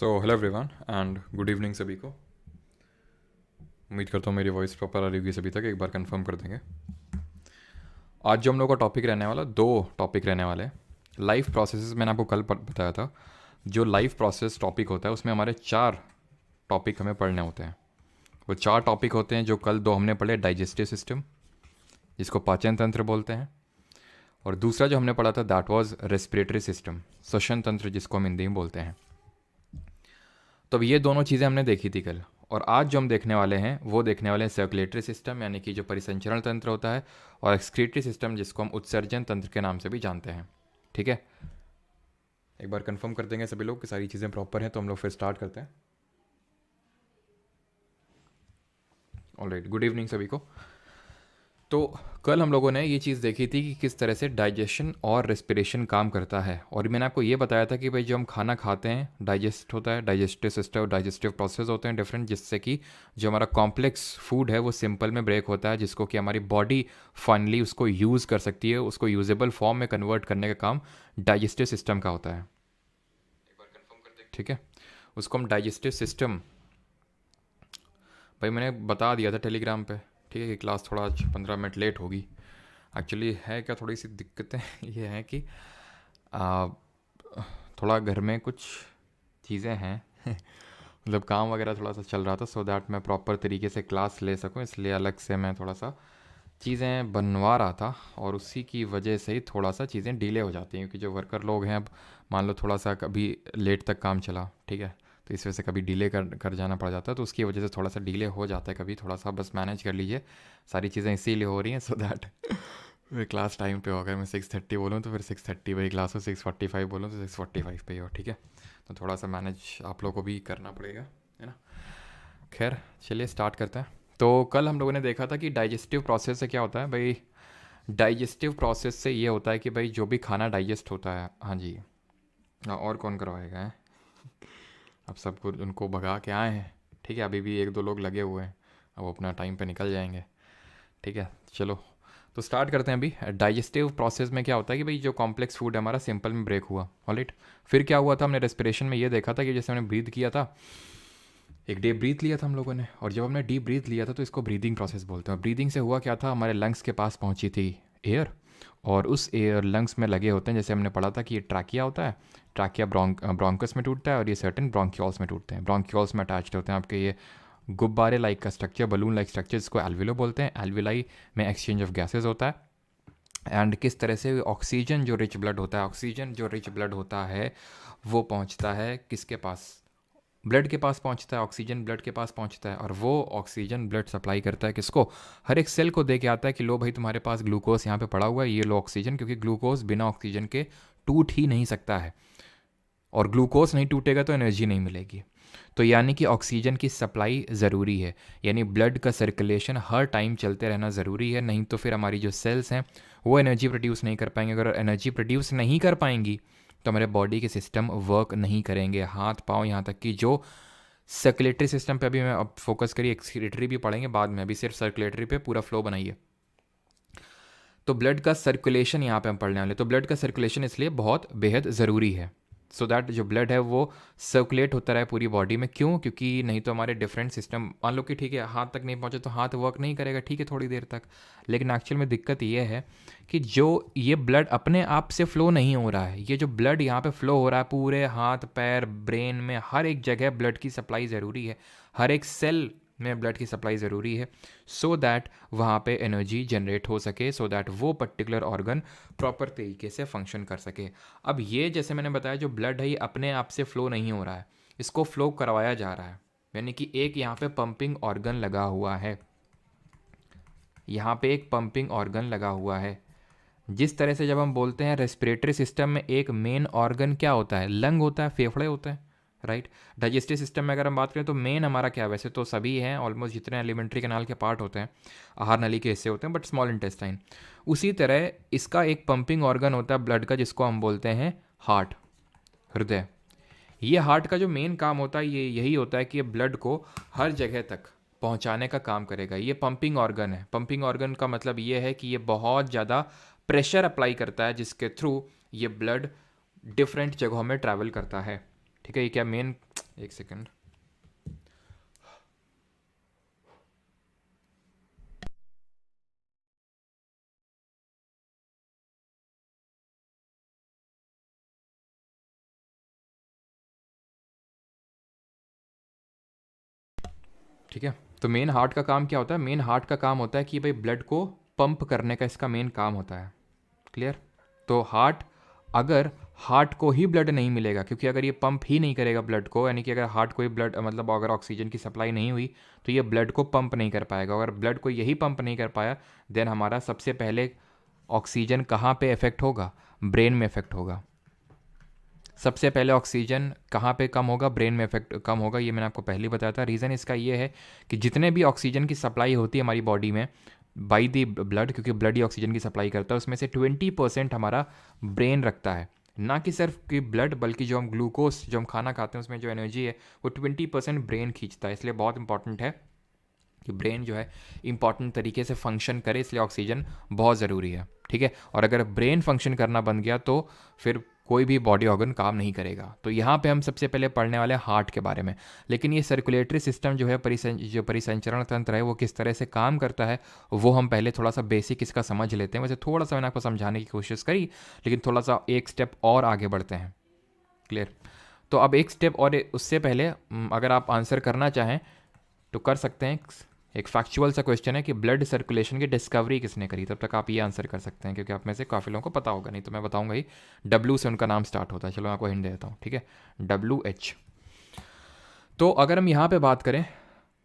Hello everyone and good evening सभी को। उम्मीद करता हूँ मेरी वॉइस प्रॉपर आ रही होगी सभी तक। एक बार कंफर्म कर देंगे। आज जो हम लोग का टॉपिक रहने वाला, दो टॉपिक रहने वाले हैं। लाइफ प्रोसेसेस मैंने आपको कल बताया था। जो लाइफ प्रोसेस टॉपिक होता है उसमें हमारे चार टॉपिक हमें पढ़ने होते हैं। वो चार टॉपिक होते हैं जो कल दो हमने पढ़े, डाइजेस्टिव सिस्टम जिसको पाचन तंत्र बोलते हैं, और दूसरा जो हमने पढ़ा था दैट वाज रेस्पिरेटरी सिस्टम, श्वसन तंत्र जिसको हम हिंदी में बोलते हैं। तो अब ये दोनों चीज़ें हमने देखी थी कल, और आज जो हम देखने वाले हैं वो देखने वाले हैं सर्कुलेटरी सिस्टम यानी कि जो परिसंचरण तंत्र होता है, और एक्सक्रीटरी सिस्टम जिसको हम उत्सर्जन तंत्र के नाम से भी जानते हैं। ठीक है, एक बार कंफर्म कर देंगे सभी लोग कि सारी चीज़ें प्रॉपर हैं, तो हम लोग फिर स्टार्ट करते हैं। ऑलराइट, गुड इवनिंग सभी को। तो कल हम लोगों ने ये चीज़ देखी थी कि किस तरह से डाइजेशन और रेस्पिरेशन काम करता है, और मैंने आपको ये बताया था कि भाई जो हम खाना खाते हैं डाइजेस्ट होता है, डाइजेस्टिव सिस्टम, डाइजेस्टिव प्रोसेस होते हैं डिफरेंट, जिससे कि जो हमारा कॉम्प्लेक्स फूड है वो सिंपल में ब्रेक होता है, जिसको कि हमारी बॉडी फाइनली उसको यूज़ कर सकती है, उसको यूजेबल फॉर्म में कन्वर्ट करने का काम डाइजेस्टिव सिस्टम का होता है। एक बार कंफर्म कर दें, ठीक है। उसको हम डाइजेस्टिव सिस्टम, भाई मैंने बता दिया था टेलीग्राम पे, ठीक है, कि क्लास थोड़ा आज 15 मिनट लेट होगी। एक्चुअली है क्या, थोड़ी सी दिक्कतें ये हैं कि आ, थोड़ा घर में कुछ चीज़ें हैं मतलब काम वगैरह थोड़ा सा चल रहा था, सो दैट मैं प्रॉपर तरीके से क्लास ले सकूं, इसलिए अलग से मैं थोड़ा सा चीज़ें बनवा रहा था, और उसी की वजह से ही थोड़ा सा चीज़ें डिले हो जाती हैं, क्योंकि जो वर्कर लोग हैं, अब मान लो थोड़ा सा कभी लेट तक काम चला, ठीक है, तो इस वजह से कभी डिले कर कर जाना पड़ जाता है, तो उसकी वजह से थोड़ा सा डिले हो जाता है कभी, थोड़ा सा बस मैनेज कर लीजिए। सारी चीज़ें इसीलिए हो रही हैं सो दैट फिर क्लास टाइम पे हो, अगर मैं 6:30 बोलूँ तो फिर 6:30 वही क्लास हो, 6:45 बोलूँ तो 6:45 पे ही हो, ठीक है। तो थोड़ा सा मैनेज आप लोग को भी करना पड़ेगा, है ना। खैर चलिए स्टार्ट करते हैं। तो कल हम लोगों ने देखा था कि डाइजेस्टिव प्रोसेस से क्या होता है भाई। डाइजेस्टिव प्रोसेस से ये होता है कि भाई जो भी खाना डाइजेस्ट होता है, हाँ जी, हाँ, और कौन करवाएगा है, अब सबको उनको भगा के आए हैं, ठीक है, अभी भी एक दो लोग लगे हुए हैं, अब वो अपना टाइम पे निकल जाएंगे, ठीक है। चलो तो स्टार्ट करते हैं। अभी डाइजेस्टिव प्रोसेस में क्या होता है कि भाई जो कॉम्प्लेक्स फूड है हमारा सिंपल में ब्रेक हुआ, ऑलराइट। फिर क्या हुआ था, हमने रेस्पिरेशन में ये देखा था कि जैसे हमने ब्रीथ किया था, एक डीप ब्रीथ लिया था हम लोगों ने, और जब हमने डीप ब्रीथ लिया था तो इसको ब्रीदिंग प्रोसेस बोलते हैं। ब्रीदिंग से हुआ क्या था, हमारे लंग्स के पास पहुंची थी एयर, और उस एयर लंग्स में लगे होते हैं, जैसे हमने पढ़ा था कि ये ट्रैकिया होता है, ट्रैकिया ब्रोंकस में टूटता है, और ये सर्टेन ब्रोंक्यूल्स में टूटते हैं। ब्रोंक्यूल्स में अटैच्ड होते हैं आपके ये गुब्बारे लाइक का स्ट्रक्चर, बलून लाइक स्ट्रक्चर, जिसको एल्विलो बोलते हैं। एल्विलाई में एक्सचेंज ऑफ गैसेज होता है, एंड किस तरह से ऑक्सीजन जो रिच ब्लड होता है, ऑक्सीजन जो रिच ब्लड होता है वो पहुंचता है किसके पास, ब्लड के पास पहुंचता है, ऑक्सीजन ब्लड के पास पहुंचता है, और वो ऑक्सीजन ब्लड सप्लाई करता है किसको, हर एक सेल को दे के आता है कि लो भाई तुम्हारे पास ग्लूकोज यहाँ पे पड़ा हुआ है, ये लो ऑक्सीजन, क्योंकि ग्लूकोज बिना ऑक्सीजन के टूट ही नहीं सकता है, और ग्लूकोज नहीं टूटेगा तो एनर्जी नहीं मिलेगी। तो यानी कि ऑक्सीजन की सप्लाई ज़रूरी है, यानी ब्लड का सर्कुलेशन हर टाइम चलते रहना ज़रूरी है, नहीं तो फिर हमारी जो सेल्स हैं वो एनर्जी प्रोड्यूस नहीं कर पाएंगे। अगर एनर्जी प्रोड्यूस नहीं कर पाएंगी तो हमारे बॉडी के सिस्टम वर्क नहीं करेंगे, हाथ पाँव, यहाँ तक कि जो सर्कुलेटरी सिस्टम पे अभी मैं अब फोकस करिए, एक्सक्रीटरी भी पढ़ेंगे बाद में, अभी सिर्फ सर्कुलेटरी पे पूरा फ्लो बनाइए। तो ब्लड का सर्कुलेशन यहाँ पे हम पढ़ने वाले, तो ब्लड का सर्कुलेशन इसलिए बहुत बेहद ज़रूरी है, सो दैट जो ब्लड है वो सर्कुलेट होता रहे पूरी बॉडी में। क्यों, क्योंकि नहीं तो हमारे डिफरेंट सिस्टम, मान लो कि ठीक है हाथ तक नहीं पहुँचे तो हाथ वर्क नहीं करेगा, ठीक है, थोड़ी देर तक, लेकिन एक्चुअल में दिक्कत ये है कि जो ये ब्लड अपने आप से फ्लो नहीं हो रहा है, ये जो ब्लड यहाँ पे फ्लो हो रहा है पूरे हाथ पैर ब्रेन में हर एक जगह ब्लड की सप्लाई ज़रूरी है, हर एक सेल में ब्लड की सप्लाई ज़रूरी है, सो दैट वहाँ पे एनर्जी जनरेट हो सके, सो दैट वो पर्टिकुलर ऑर्गन प्रॉपर तरीके से फंक्शन कर सके। अब ये जैसे मैंने बताया जो ब्लड है ये अपने आप से फ्लो नहीं हो रहा है, इसको फ्लो करवाया जा रहा है, यानी कि एक यहाँ पे पंपिंग ऑर्गन लगा हुआ है, यहाँ पे एक पंपिंग ऑर्गन लगा हुआ है। जिस तरह से जब हम बोलते हैं रेस्पिरेटरी सिस्टम में एक मेन ऑर्गन क्या होता है, लंग होता है, फेफड़े होते हैं, राइट। डाइजेस्टिव सिस्टम में अगर हम बात करें तो मेन हमारा क्या है, वैसे तो सभी हैं ऑलमोस्ट, जितने एलिमेंट्री कैनाल के पार्ट होते हैं, आहार नली के हिस्से होते हैं, बट स्मॉल इंटेस्टाइन, उसी तरह इसका एक पंपिंग ऑर्गन होता है ब्लड का, जिसको हम बोलते हैं हार्ट, हृदय। ये हार्ट का जो मेन काम होता है ये यही होता है कि ये ब्लड को हर जगह तक पहुंचाने का काम करेगा। ये पंपिंग ऑर्गन है। पंपिंग ऑर्गन का मतलब ये है कि ये बहुत ज़्यादा प्रेशर अप्लाई करता है, जिसके थ्रू ये ब्लड डिफरेंट जगहों में ट्रैवल करता है, ठीक है। ये क्या मेन एक सेकंड। ठीक है, तो मेन हार्ट का काम क्या होता है? मेन हार्ट का काम होता है कि भाई ब्लड को पंप करने का इसका मेन काम होता है। क्लियर? तो हार्ट, अगर हार्ट को ही ब्लड नहीं मिलेगा, क्योंकि अगर ये पंप ही नहीं करेगा ब्लड को, यानी कि अगर हार्ट को ही ब्लड, मतलब अगर ऑक्सीजन की सप्लाई नहीं हुई तो ये ब्लड को पंप नहीं कर पाएगा। अगर ब्लड को यही पंप नहीं कर पाया, देन हमारा सबसे पहले ऑक्सीजन कहाँ पे इफेक्ट होगा? ब्रेन में इफेक्ट होगा। सबसे पहले ऑक्सीजन कहाँ पे कम होगा? ब्रेन में इफेक्ट कम होगा। ये मैंने आपको पहले ही बताया था। रीज़न इसका ये है कि जितने भी ऑक्सीजन की सप्लाई होती है हमारी बॉडी में बाई दी ब्लड, क्योंकि ब्लड ही ऑक्सीजन की सप्लाई करता है, उसमें से 20% हमारा ब्रेन रखता है। ना कि सिर्फ कि ब्लड, बल्कि जो हम ग्लूकोज जो हम खाना खाते हैं उसमें जो एनर्जी है वो 20% ब्रेन खींचता है। इसलिए बहुत इंपॉर्टेंट है कि ब्रेन जो है इंपॉर्टेंट तरीके से फंक्शन करे, इसलिए ऑक्सीजन बहुत ज़रूरी है। ठीक है, और अगर ब्रेन फंक्शन करना बंद गया तो फिर कोई भी बॉडी ऑर्गन काम नहीं करेगा। तो यहाँ पे हम सबसे पहले पढ़ने वाले हार्ट के बारे में। लेकिन ये सर्कुलेटरी सिस्टम जो है, जो परिसंचरण तंत्र है, वो किस तरह से काम करता है वो हम पहले थोड़ा सा बेसिक इसका समझ लेते हैं। वैसे थोड़ा सा मैंने आपको समझाने की कोशिश करी, लेकिन थोड़ा सा एक स्टेप और आगे बढ़ते हैं। क्लियर? तो अब एक स्टेप और उससे पहले अगर आप आंसर करना चाहें तो कर सकते हैं। एक फैक्चुअल सा क्वेश्चन है कि ब्लड सर्कुलेशन की डिस्कवरी किसने करी? तब तक आप ये आंसर कर सकते हैं, क्योंकि आप में से काफ़ी लोगों को पता होगा, नहीं तो मैं बताऊंगा ही। डब्ल्यू से उनका नाम स्टार्ट होता है। चलो मैं आपको हिंट दे देता हूँ। ठीक है, WH। तो अगर हम यहाँ पे बात करें,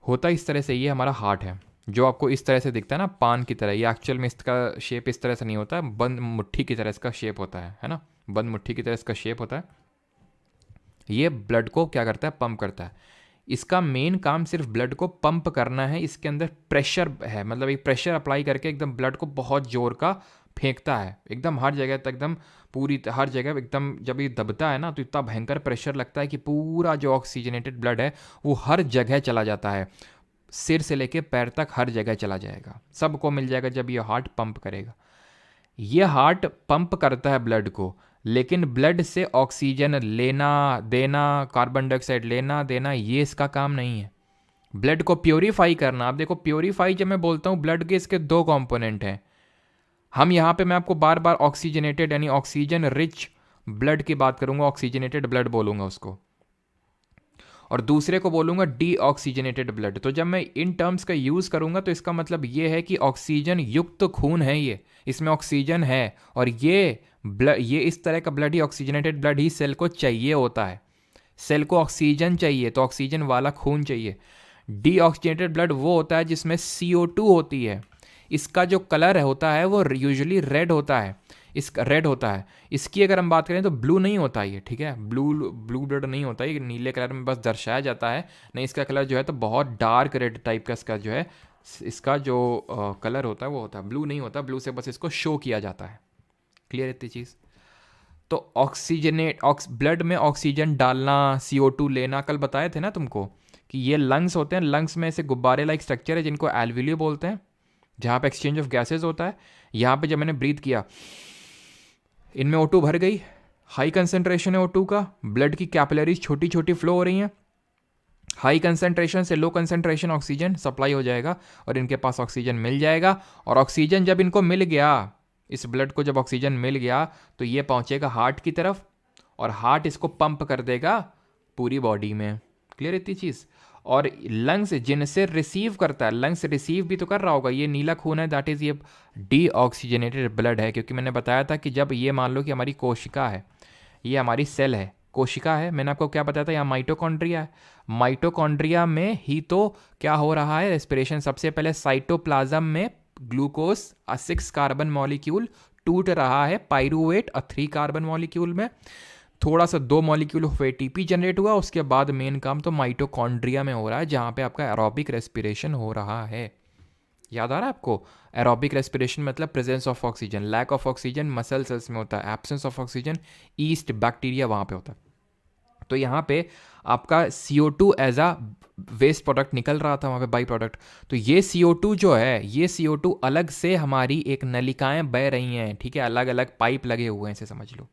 होता इस तरह से, ये हमारा हार्ट है जो आपको इस तरह से दिखता है ना, पान की तरह। ये एक्चुअल में इसका शेप इस तरह से नहीं होता है, बंद मुट्ठी की तरह इसका शेप होता है ना, बंद मुट्ठी की तरह इसका शेप होता है। ये ब्लड को क्या करता है? पंप करता है। इसका मेन काम सिर्फ ब्लड को पंप करना है। इसके अंदर प्रेशर है, मतलब एक प्रेशर अप्लाई करके एकदम ब्लड को बहुत जोर का फेंकता है, एकदम हर जगह तक, एकदम पूरी हर जगह एकदम। जब ये दबता है ना तो इतना भयंकर प्रेशर लगता है कि पूरा जो ऑक्सीजनेटेड ब्लड है वो हर जगह चला जाता है, सिर से लेके पैर तक हर जगह चला जाएगा, सबको मिल जाएगा जब ये हार्ट पंप करेगा। ये हार्ट पंप करता है ब्लड को, लेकिन ब्लड से ऑक्सीजन लेना देना, कार्बन डाइऑक्साइड लेना देना, ये इसका काम नहीं है। ब्लड को प्योरीफाई करना, आप देखो प्योरीफाई जब मैं बोलता हूँ, ब्लड के इसके दो कंपोनेंट हैं। हम यहाँ पे, मैं आपको बार बार ऑक्सीजनेटेड यानी ऑक्सीजन रिच ब्लड की बात करूंगा, ऑक्सीजनेटेड ब्लड बोलूंगा उसको, और दूसरे को बोलूंगा डीऑक्सीजनेटेड ब्लड। तो जब मैं इन टर्म्स का यूज़ करूंगा तो इसका मतलब ये है कि ऑक्सीजन युक्त खून है ये, इसमें ऑक्सीजन है, और ये इस तरह का ब्लड ही, ऑक्सीजनेटेड ब्लड ही सेल को चाहिए होता है। सेल को ऑक्सीजन चाहिए तो ऑक्सीजन वाला खून चाहिए। डीऑक्सीजनेटेड ब्लड वो होता है जिसमें CO2 होती है। इसका जो कलर होता है वो यूजुअली रेड होता है, इसका रेड होता है। इसकी अगर हम बात करें तो ब्लू नहीं होता ये। ठीक है, ब्लू ब्लड नहीं होता ये, नीले कलर में बस दर्शाया जाता है। नहीं, इसका कलर जो है तो बहुत डार्क रेड टाइप का इसका जो है, इसका जो कलर होता है वो होता है, ब्लू नहीं होता। ब्लू से बस इसको शो किया जाता है। क्लियर इतनी चीज़? तो ब्लड में ऑक्सीजन डालना, CO2 लेना, कल बताए थे ना तुमको कि ये लंग्स होते हैं। लंग्स में ऐसे गुब्बारे लाइक स्ट्रक्चर है जिनको एल्वियोली बोलते हैं, जहाँ पे एक्सचेंज ऑफ गैसेज होता है। यहाँ पे जब मैंने ब्रीथ किया, इनमें O2 भर गई, हाई कंसेंट्रेशन है O2 का, ब्लड की कैपिलरीज छोटी छोटी फ्लो हो रही हैं, हाई कंसेंट्रेशन से लो कंसेंट्रेशन ऑक्सीजन सप्लाई हो जाएगा और इनके पास ऑक्सीजन मिल जाएगा। और ऑक्सीजन जब इनको मिल गया, इस ब्लड को जब ऑक्सीजन मिल गया तो ये पहुंचेगा हार्ट की तरफ, और हार्ट इसको पंप कर देगा पूरी बॉडी में। क्लियर इतनी चीज़? और लंग्स जिनसे रिसीव करता है, लंग्स रिसीव भी तो कर रहा होगा, ये नीला खून है, दैट इज़ ये डीऑक्सीजनेटेड ब्लड है। क्योंकि मैंने बताया था कि जब ये मान लो कि हमारी कोशिका है, ये हमारी सेल है, कोशिका है, मैंने आपको क्या बताया था, यहाँ माइटोकॉन्ड्रिया है। माइटोकॉन्ड्रिया में ही तो क्या हो रहा है? रेस्पिरेशन। सबसे पहले साइटोप्लाज्म में ग्लूकोज 6 कार्बन मॉलिक्यूल टूट रहा है पाइरूवेट 3 कार्बन मॉलिक्यूल में, थोड़ा सा 2 मॉलिक्यूल ऑफ ATP जनरेट हुआ। उसके बाद मेन काम तो माइटोकॉन्ड्रिया में हो रहा है, जहाँ पे आपका एरोबिक रेस्पिरेशन हो रहा है। याद आ रहा है आपको? एरोबिक रेस्पिरेशन मतलब presence of oxygen, lack of oxygen muscle cells में होता है, absence of oxygen yeast bacteria वहाँ पे होता है। तो यहाँ पे आपका CO2 as a waste product निकल रहा था वहाँ पे, बाई प्रोडक्ट। तो ये CO2 जो है, ये CO2 अलग से हमारी एक नलिकाएं बह रही हैं। ठीक है, अलग अलग पाइप लगे हुए हैं, इसे समझ लो।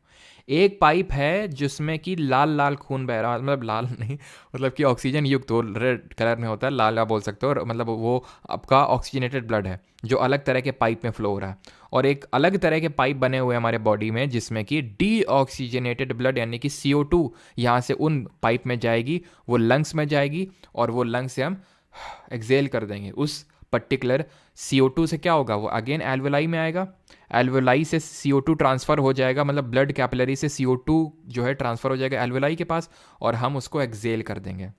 एक पाइप है जिसमें कि लाल लाल खून बह रहा है, मतलब लाल नहीं, मतलब कि ऑक्सीजन युक्त हो, रेड कलर में होता है, लाल आप बोल सकते हो, और मतलब वो आपका ऑक्सीजनेटेड ब्लड है जो अलग तरह के पाइप में फ्लो हो रहा है। और एक अलग तरह के पाइप बने हुए हैं हमारे बॉडी में जिसमें कि डी ऑक्सीजनेटेड ब्लड यानी कि CO2 यहाँ से उन पाइप में जाएगी, वो लंग्स में जाएगी, और वो लंग्स से हम एक्सेल कर देंगे। उस पर्टिकुलर CO2 से क्या होगा, वो अगेन एल्वेलाई में आएगा, एल्वेलाई से CO2 ट्रांसफ़र हो जाएगा, मतलब ब्लड कैपिलरी से CO2 जो है ट्रांसफ़र हो जाएगा एल्वेलाई के पास, और हम उसको एक्सेल कर देंगे।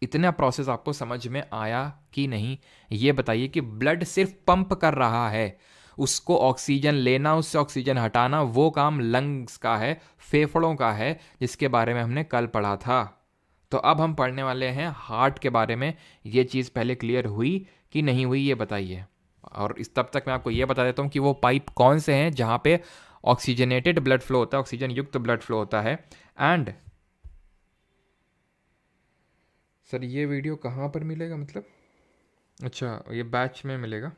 इतना प्रोसेस आपको समझ में आया कि नहीं, ये बताइए कि ब्लड सिर्फ पंप कर रहा है, उसको ऑक्सीजन लेना, उससे ऑक्सीजन हटाना, वो काम लंग्स का है, फेफड़ों का है, जिसके बारे में हमने कल पढ़ा था। तो अब हम पढ़ने वाले हैं हार्ट के बारे में। ये चीज़ पहले क्लियर हुई कि नहीं हुई, ये बताइए। और इस तब तक मैं आपको ये बता देता हूँ कि वो पाइप कौन से हैं जहाँ पे ऑक्सीजनेटेड ब्लड फ्लो होता है, ऑक्सीजन युक्त ब्लड फ्लो होता है। एंड सर ये वीडियो कहाँ पर मिलेगा, मतलब अच्छा ये बैच में मिलेगा,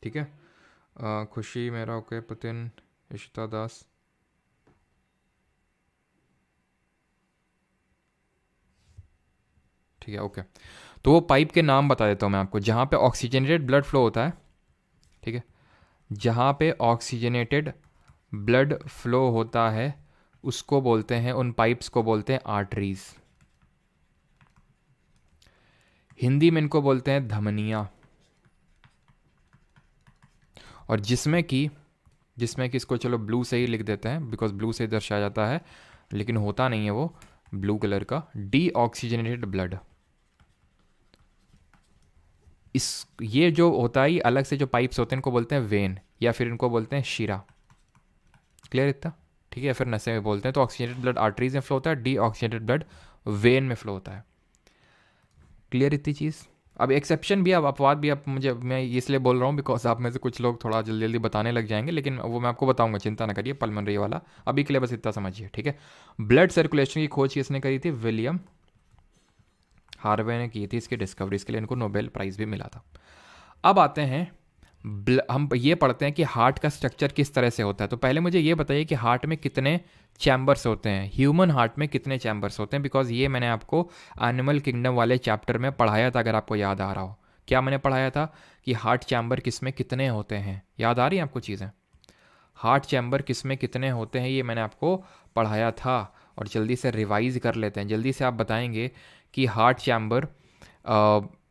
ठीक है। खुशी मेरा, ओके, पुतिन, इशिता दास, ठीक है, ओके। तो वो पाइप के नाम बता देता हूँ मैं आपको, जहाँ पे ऑक्सीजनेटेड ब्लड फ्लो होता है, ठीक है, जहाँ पे ऑक्सीजनेटेड ब्लड फ्लो होता है उसको बोलते हैं, उन पाइप्स को बोलते हैं आर्टरीज। हिंदी में इनको बोलते हैं धमनियाँ। और जिसमें कि इसको चलो ब्लू से ही लिख देते हैं, बिकॉज ब्लू से ही दर्शाया जाता है, लेकिन होता नहीं है वो ब्लू कलर का, डी ऑक्सीजनेटेड ब्लड। इस ये जो होता है, ये अलग से जो पाइप्स होते हैं इनको बोलते हैं वेन, या फिर इनको बोलते हैं शिरा। क्लियर इतना, ठीक है। फिर नसें में बोलते हैं। तो ऑक्सीजनेटेड ब्लड आर्टरीज में फ्लो होता है, डी ऑक्सीजनेटेड ब्लड वेन में फ्लो होता है। क्लियर इतनी चीज़। अब एक्सेप्शन भी, अब अपवाद भी, अब मैं इसलिए बोल रहा हूँ बिकॉज आप में से कुछ लोग थोड़ा जल्दी जल्दी बताने लग जाएंगे, लेकिन वो मैं आपको बताऊंगा, चिंता ना करिए, पल्मोनरी वाला अभी के लिए बस इतना समझिए, ठीक है। ब्लड सर्कुलेशन की खोज किसने करी थी, विलियम हार्वे ने की थी। इसकी डिस्कवरीज के लिए इनको नोबेल प्राइज़ भी मिला था। अब आते हैं हम ये पढ़ते हैं कि हार्ट का स्ट्रक्चर किस तरह से होता है। तो पहले मुझे ये बताइए कि हार्ट में कितने चैम्बर्स होते हैं, ह्यूमन हार्ट में कितने चैम्बर्स होते हैं, बिकॉज ये मैंने आपको एनिमल किंगडम वाले चैप्टर में पढ़ाया था, अगर आपको याद आ रहा हो। क्या मैंने पढ़ाया था कि हार्ट चैम्बर किस में कितने होते हैं, याद आ रही हैं आपको चीज़ें? हार्ट चैम्बर किस में कितने होते हैं ये मैंने आपको पढ़ाया था। और जल्दी से रिवाइज कर लेते हैं, जल्दी से आप बताएंगे कि हार्ट चैम्बर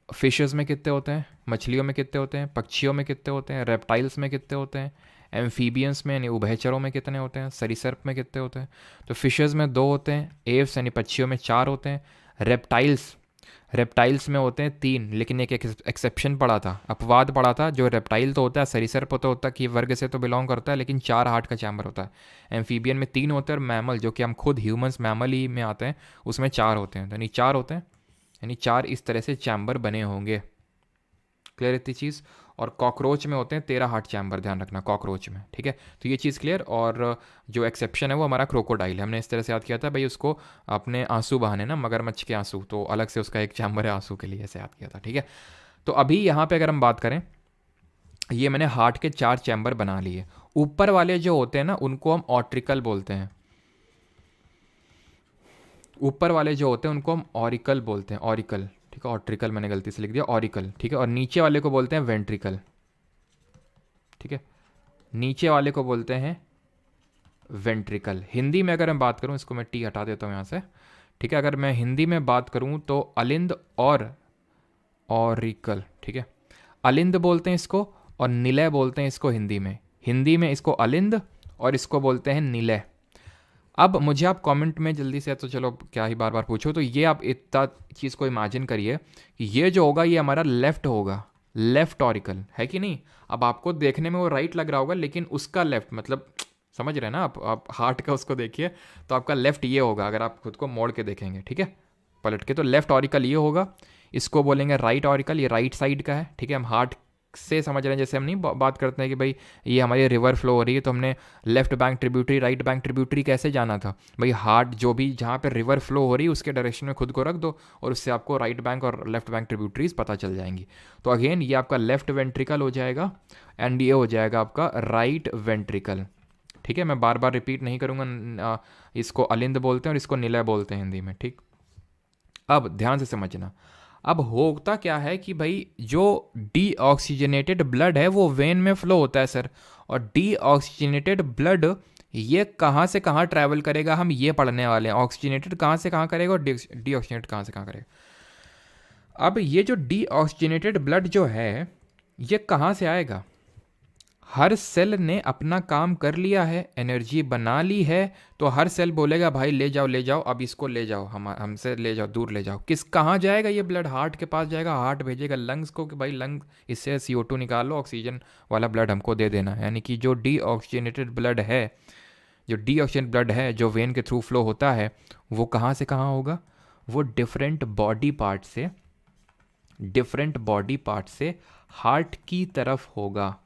फिशेस में कितने होते हैं, मछलियों में कितने होते हैं, पक्षियों में कितने होते हैं, रेप्टाइल्स में कितने होते हैं, एम्फीबियंस में यानी उभयचरों में कितने होते हैं, सरीसर्प में कितने होते हैं। तो फिशेस में 2 होते हैं, एव्स यानी पक्षियों में 4 होते हैं, रेप्टाइल्स में होते हैं 3, लेकिन एक एक्सेप्शन पड़ा था, अपवाद पड़ा था। जो रेप्टाइल तो होता है, सरीसर्प होता है कि वर्ग से तो बिलोंग करता है, लेकिन 4 हार्ट का चैम्बर होता है। एम्फीबियन में 3 होते हैं, और मैमल जो कि हम खुद ह्यूमंस मैमल ही में आते हैं उसमें 4 होते हैं, तो यानी 4 होते हैं, यानी 4 इस तरह से चैम्बर बने होंगे। क्लियर इतनी चीज़। और कॉकरोच में होते हैं 13 हार्ट चैम्बर, ध्यान रखना कॉकरोच में, ठीक है। तो ये चीज़ क्लियर। और जो एक्सेप्शन है वो हमारा क्रोकोडाइल है, हमने इस तरह से याद किया था भाई, उसको अपने आंसू बहाने ना, मगरमच्छ के आंसू, तो अलग से उसका एक चैम्बर है आंसू के लिए, ऐसे याद किया था, ठीक है। तो अभी यहाँ पे अगर हम बात करें, ये मैंने हार्ट के 4 चैम्बर बना लिए। ऊपर वाले जो होते हैं ना उनको हम ऑट्रिकल बोलते हैं, ऊपर वाले जो होते हैं उनको हम ऑरिकल बोलते हैं, ऑरिकल, ठीक है। ऑट्रिकल मैंने गलती से लिख दिया, ऑरिकल, ठीक है। और नीचे वाले को बोलते हैं वेंट्रिकल, ठीक है। नीचे वाले को बोलते हैं वेंट्रिकल। हिंदी में अगर मैं बात करूं, इसको मैं टी हटा देता हूं यहाँ से, ठीक है। अगर मैं हिंदी में बात करूं तो अलिंद और ऑरिकल, ठीक है। अलिंद बोलते हैं इसको, और निलय बोलते हैं इसको हिंदी में इसको अलिंद, और इसको बोलते हैं निलय। अब मुझे आप कमेंट में जल्दी से, तो चलो क्या ही बार बार पूछो, तो ये आप इतना चीज़ को इमेजिन करिए कि ये जो होगा ये हमारा लेफ्ट होगा, लेफ्ट ऑरिकल है कि नहीं। अब आपको देखने में वो राइट लग रहा होगा, लेकिन उसका लेफ्ट, मतलब समझ रहे हैं ना आप हार्ट का उसको देखिए, तो आपका लेफ्ट ये होगा अगर आप खुद को मोड़ के देखेंगे, ठीक है, पलट के। तो लेफ्ट ऑरिकल ये होगा, इसको बोलेंगे राइट ऑरिकल, ये राइट साइड का है, ठीक है। हम हार्ट से समझ रहे हैं, जैसे हम नहीं बात करते हैं कि भाई ये हमारी रिवर फ्लो हो रही है तो हमने left bank tributary right bank tributary कैसे जाना था, भाई हार्ट जो भी जहाँ पे रिवर फ्लो हो रही है उसके डायरेक्शन में खुद को रख दो और उससे आपको राइट बैंक और लेफ्ट बैंक ट्रिब्यूटरीज पता चल जाएंगी। तो अगेन ये आपका लेफ्ट वेंट्रिकल हो जाएगा एंड ये हो जाएगा आपका राइट वेंट्रिकल। ठीक है, मैं बार बार रिपीट नहीं करूँगा, इसको अलिंद बोलते हैं और इसको निलय बोलते हैं हिंदी में। ठीक, अब ध्यान से समझना। अब होता क्या है कि भाई जो डीऑक्सीजनेटेड ब्लड है वो वेन में फ्लो होता है सर, और डीऑक्सीजनेटेड ब्लड ये कहाँ से कहाँ ट्रैवल करेगा, हम ये पढ़ने वाले हैं। ऑक्सीजनेटेड कहाँ से कहाँ करेगा और डीऑक्सीजनेटेड कहाँ से कहाँ करेगा। अब ये जो डीऑक्सीजनेटेड ब्लड जो है ये कहाँ से आएगा, हर सेल ने अपना काम कर लिया है, एनर्जी बना ली है, तो हर सेल बोलेगा भाई ले जाओ अब इसको ले जाओ, हमसे ले जाओ, दूर ले जाओ। किस कहाँ जाएगा ये ब्लड, हार्ट के पास जाएगा, हार्ट भेजेगा लंग्स को कि भाई लंग इससे CO2 निकालो, ऑक्सीजन वाला ब्लड हमको दे देना। यानी कि जो डीऑक्सीजनेटेड ब्लड है, जो डीऑक्सीजन ब्लड है जो वेन के थ्रू फ्लो होता है वो कहाँ से कहाँ होगा, वो डिफरेंट बॉडी पार्ट से हार्ट की तरफ होगा,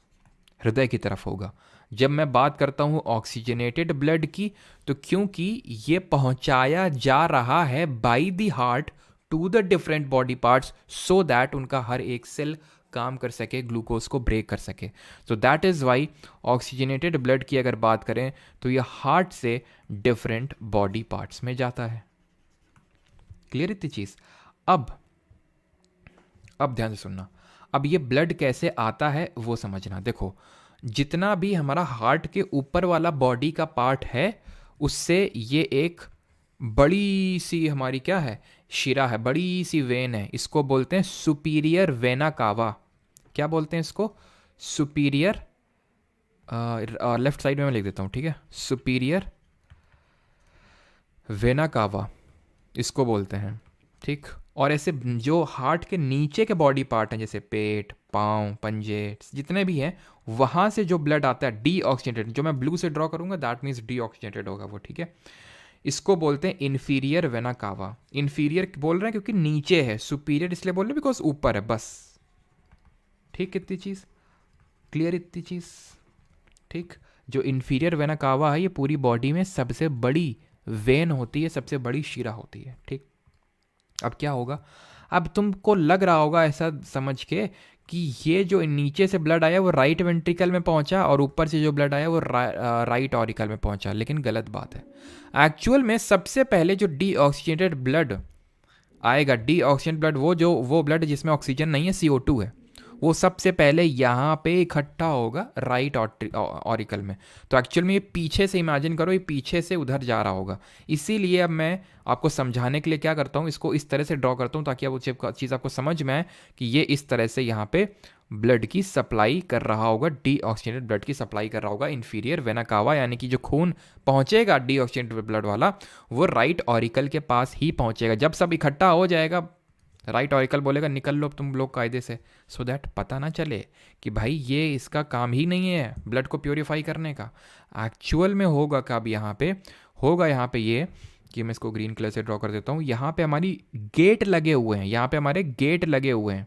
हृदय की तरफ होगा। जब मैं बात करता हूँ ऑक्सीजनेटेड ब्लड की, तो क्योंकि ये पहुंचाया जा रहा है by the heart to the different body parts so that उनका हर एक सेल काम कर सके, ग्लूकोज को ब्रेक कर सके। So that is why oxygenated blood की अगर बात करें तो ये हार्ट से डिफरेंट बॉडी पार्ट्स में जाता है। क्लियर इतनी चीज़। अब ध्यान से सुनना, अब ये ब्लड कैसे आता है वो समझना। देखो, जितना भी हमारा हार्ट के ऊपर वाला बॉडी का पार्ट है उससे ये एक बड़ी सी हमारी क्या है, शिरा है, बड़ी सी वेन है, इसको बोलते हैं सुपीरियर वेना कावा। क्या बोलते हैं इसको, सुपीरियर, लेफ्ट साइड में मैं लिख देता हूँ, ठीक है, सुपीरियर वेना कावा इसको बोलते हैं। ठीक, और ऐसे जो हार्ट के नीचे के बॉडी पार्ट हैं जैसे पेट, पाँव, पंजे, जितने भी हैं, वहाँ से जो ब्लड आता है डीऑक्सीजनेटेड, जो मैं ब्लू से ड्रॉ करूँगा दैट मीन्स डीऑक्सीजनेटेड होगा वो। ठीक है, इसको बोलते हैं इन्फीरियर वेना कावा। इन्फीरियर बोल रहे हैं क्योंकि नीचे है, सुपीरियर इसलिए बोल रहे हैं बिकॉज ऊपर है, बस। ठीक, कितनी चीज़ क्लियर, इतनी चीज़। ठीक, जो इन्फीरियर वेना कावा है ये पूरी बॉडी में सबसे बड़ी वेन होती है, सबसे बड़ी शिरा होती है। ठीक, अब क्या होगा, अब तुमको लग रहा होगा ऐसा समझ के कि ये जो नीचे से ब्लड आया वो राइट वेंट्रिकल में पहुंचा और ऊपर से जो ब्लड आया वो राइट ऑरिकल में पहुंचा, लेकिन गलत बात है। एक्चुअल में सबसे पहले जो डीऑक्सीजनेटेड ब्लड आएगा, डीऑक्सीजनेटेड ब्लड वो ब्लड जिसमें ऑक्सीजन नहीं है, CO2 है, वो सबसे पहले यहाँ पे इकट्ठा होगा राइट ऑरिकल में। तो एक्चुअल में ये पीछे से इमेजिन करो, ये पीछे से उधर जा रहा होगा। इसीलिए अब मैं आपको समझाने के लिए क्या करता हूँ, इसको इस तरह से ड्रॉ करता हूँ ताकि अब वो चीज़ आपको समझ में आए कि ये इस तरह से यहाँ पे ब्लड की सप्लाई कर रहा होगा, डीऑक्सीजनेटेड ब्लड की सप्लाई कर रहा होगा इन्फीरियर वेना कावा। यानी कि जो खून पहुँचेगा डीऑक्सीजनेटेड ब्लड वाला वो राइट ऑरिकल के पास ही पहुँचेगा। जब सब इकट्ठा हो जाएगा राइट ऑरिकल बोलेगा निकल लो तुम लोग कायदे से, सो दैट पता ना चले कि भाई ये इसका काम ही नहीं है ब्लड को प्योरीफाई करने का। एक्चुअल में होगा कब, यहाँ पे होगा, यहाँ पे ये कि मैं इसको ग्रीन कलर से ड्रॉ कर देता हूँ। यहाँ पे हमारी गेट लगे हुए हैं, यहाँ पे हमारे गेट लगे हुए हैं,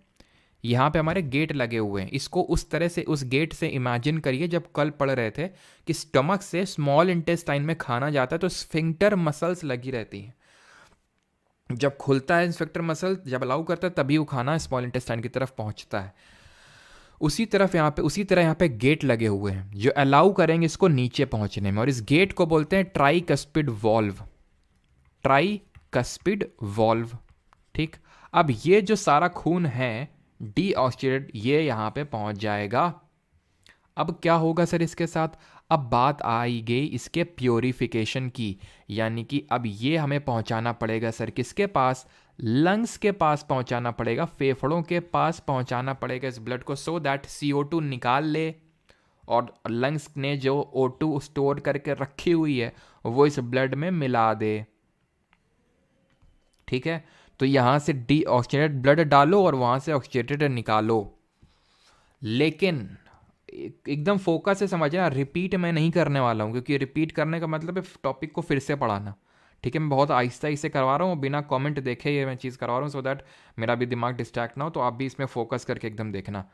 यहाँ पे हमारे गेट लगे हुए हैं। इसको उस तरह से, उस गेट से इमेजिन करिए जब कल पढ़ रहे थे कि स्टमक से स्मॉल इंटेस्टाइन में खाना जाता है तो स्फिंक्टर मसल्स लगी रहती हैं। जब खुलता है स्फिंक्टर मसल, जब अलाउ करता है तभी वो खाना स्मॉल इंटेस्टाइन की तरफ पहुंचता है। उसी तरह यहाँ पे गेट लगे हुए हैं जो अलाउ करेंगे इसको नीचे पहुंचने में, और इस गेट को बोलते हैं ट्राइकस्पिड वॉल्व। Tricuspid valve. ठीक, अब ये जो सारा खून है डीऑक्सीजनेटेड ये यहाँ पे पहुंच जाएगा। अब क्या होगा सर इसके साथ, अब बात आई गई इसके प्योरीफिकेशन की, यानी कि अब ये हमें पहुंचाना पड़ेगा सर किसके पास, लंग्स के पास पहुंचाना पड़ेगा, फेफड़ों के पास पहुंचाना पड़ेगा इस ब्लड को, सो दैट CO2 निकाल ले और लंग्स ने जो O2 स्टोर करके रखी हुई है वो इस ब्लड में मिला दे। ठीक है, तो यहां से डीऑक्सीजनेटेड ब्लड डालो और वहां से ऑक्सीजनेटेड निकालो। लेकिन एकदम फोकस से समझना, रिपीट मैं नहीं करने वाला हूँ क्योंकि रिपीट करने का मतलब है टॉपिक को फिर से पढ़ाना। ठीक है, मैं बहुत आहिस्ता आहिस्ता करवा रहा हूँ, बिना कमेंट देखे ये मैं चीज़ करवा रहा हूँ, सो दैट मेरा भी दिमाग डिस्ट्रैक्ट ना हो, तो आप भी इसमें फोकस करके एकदम देखना।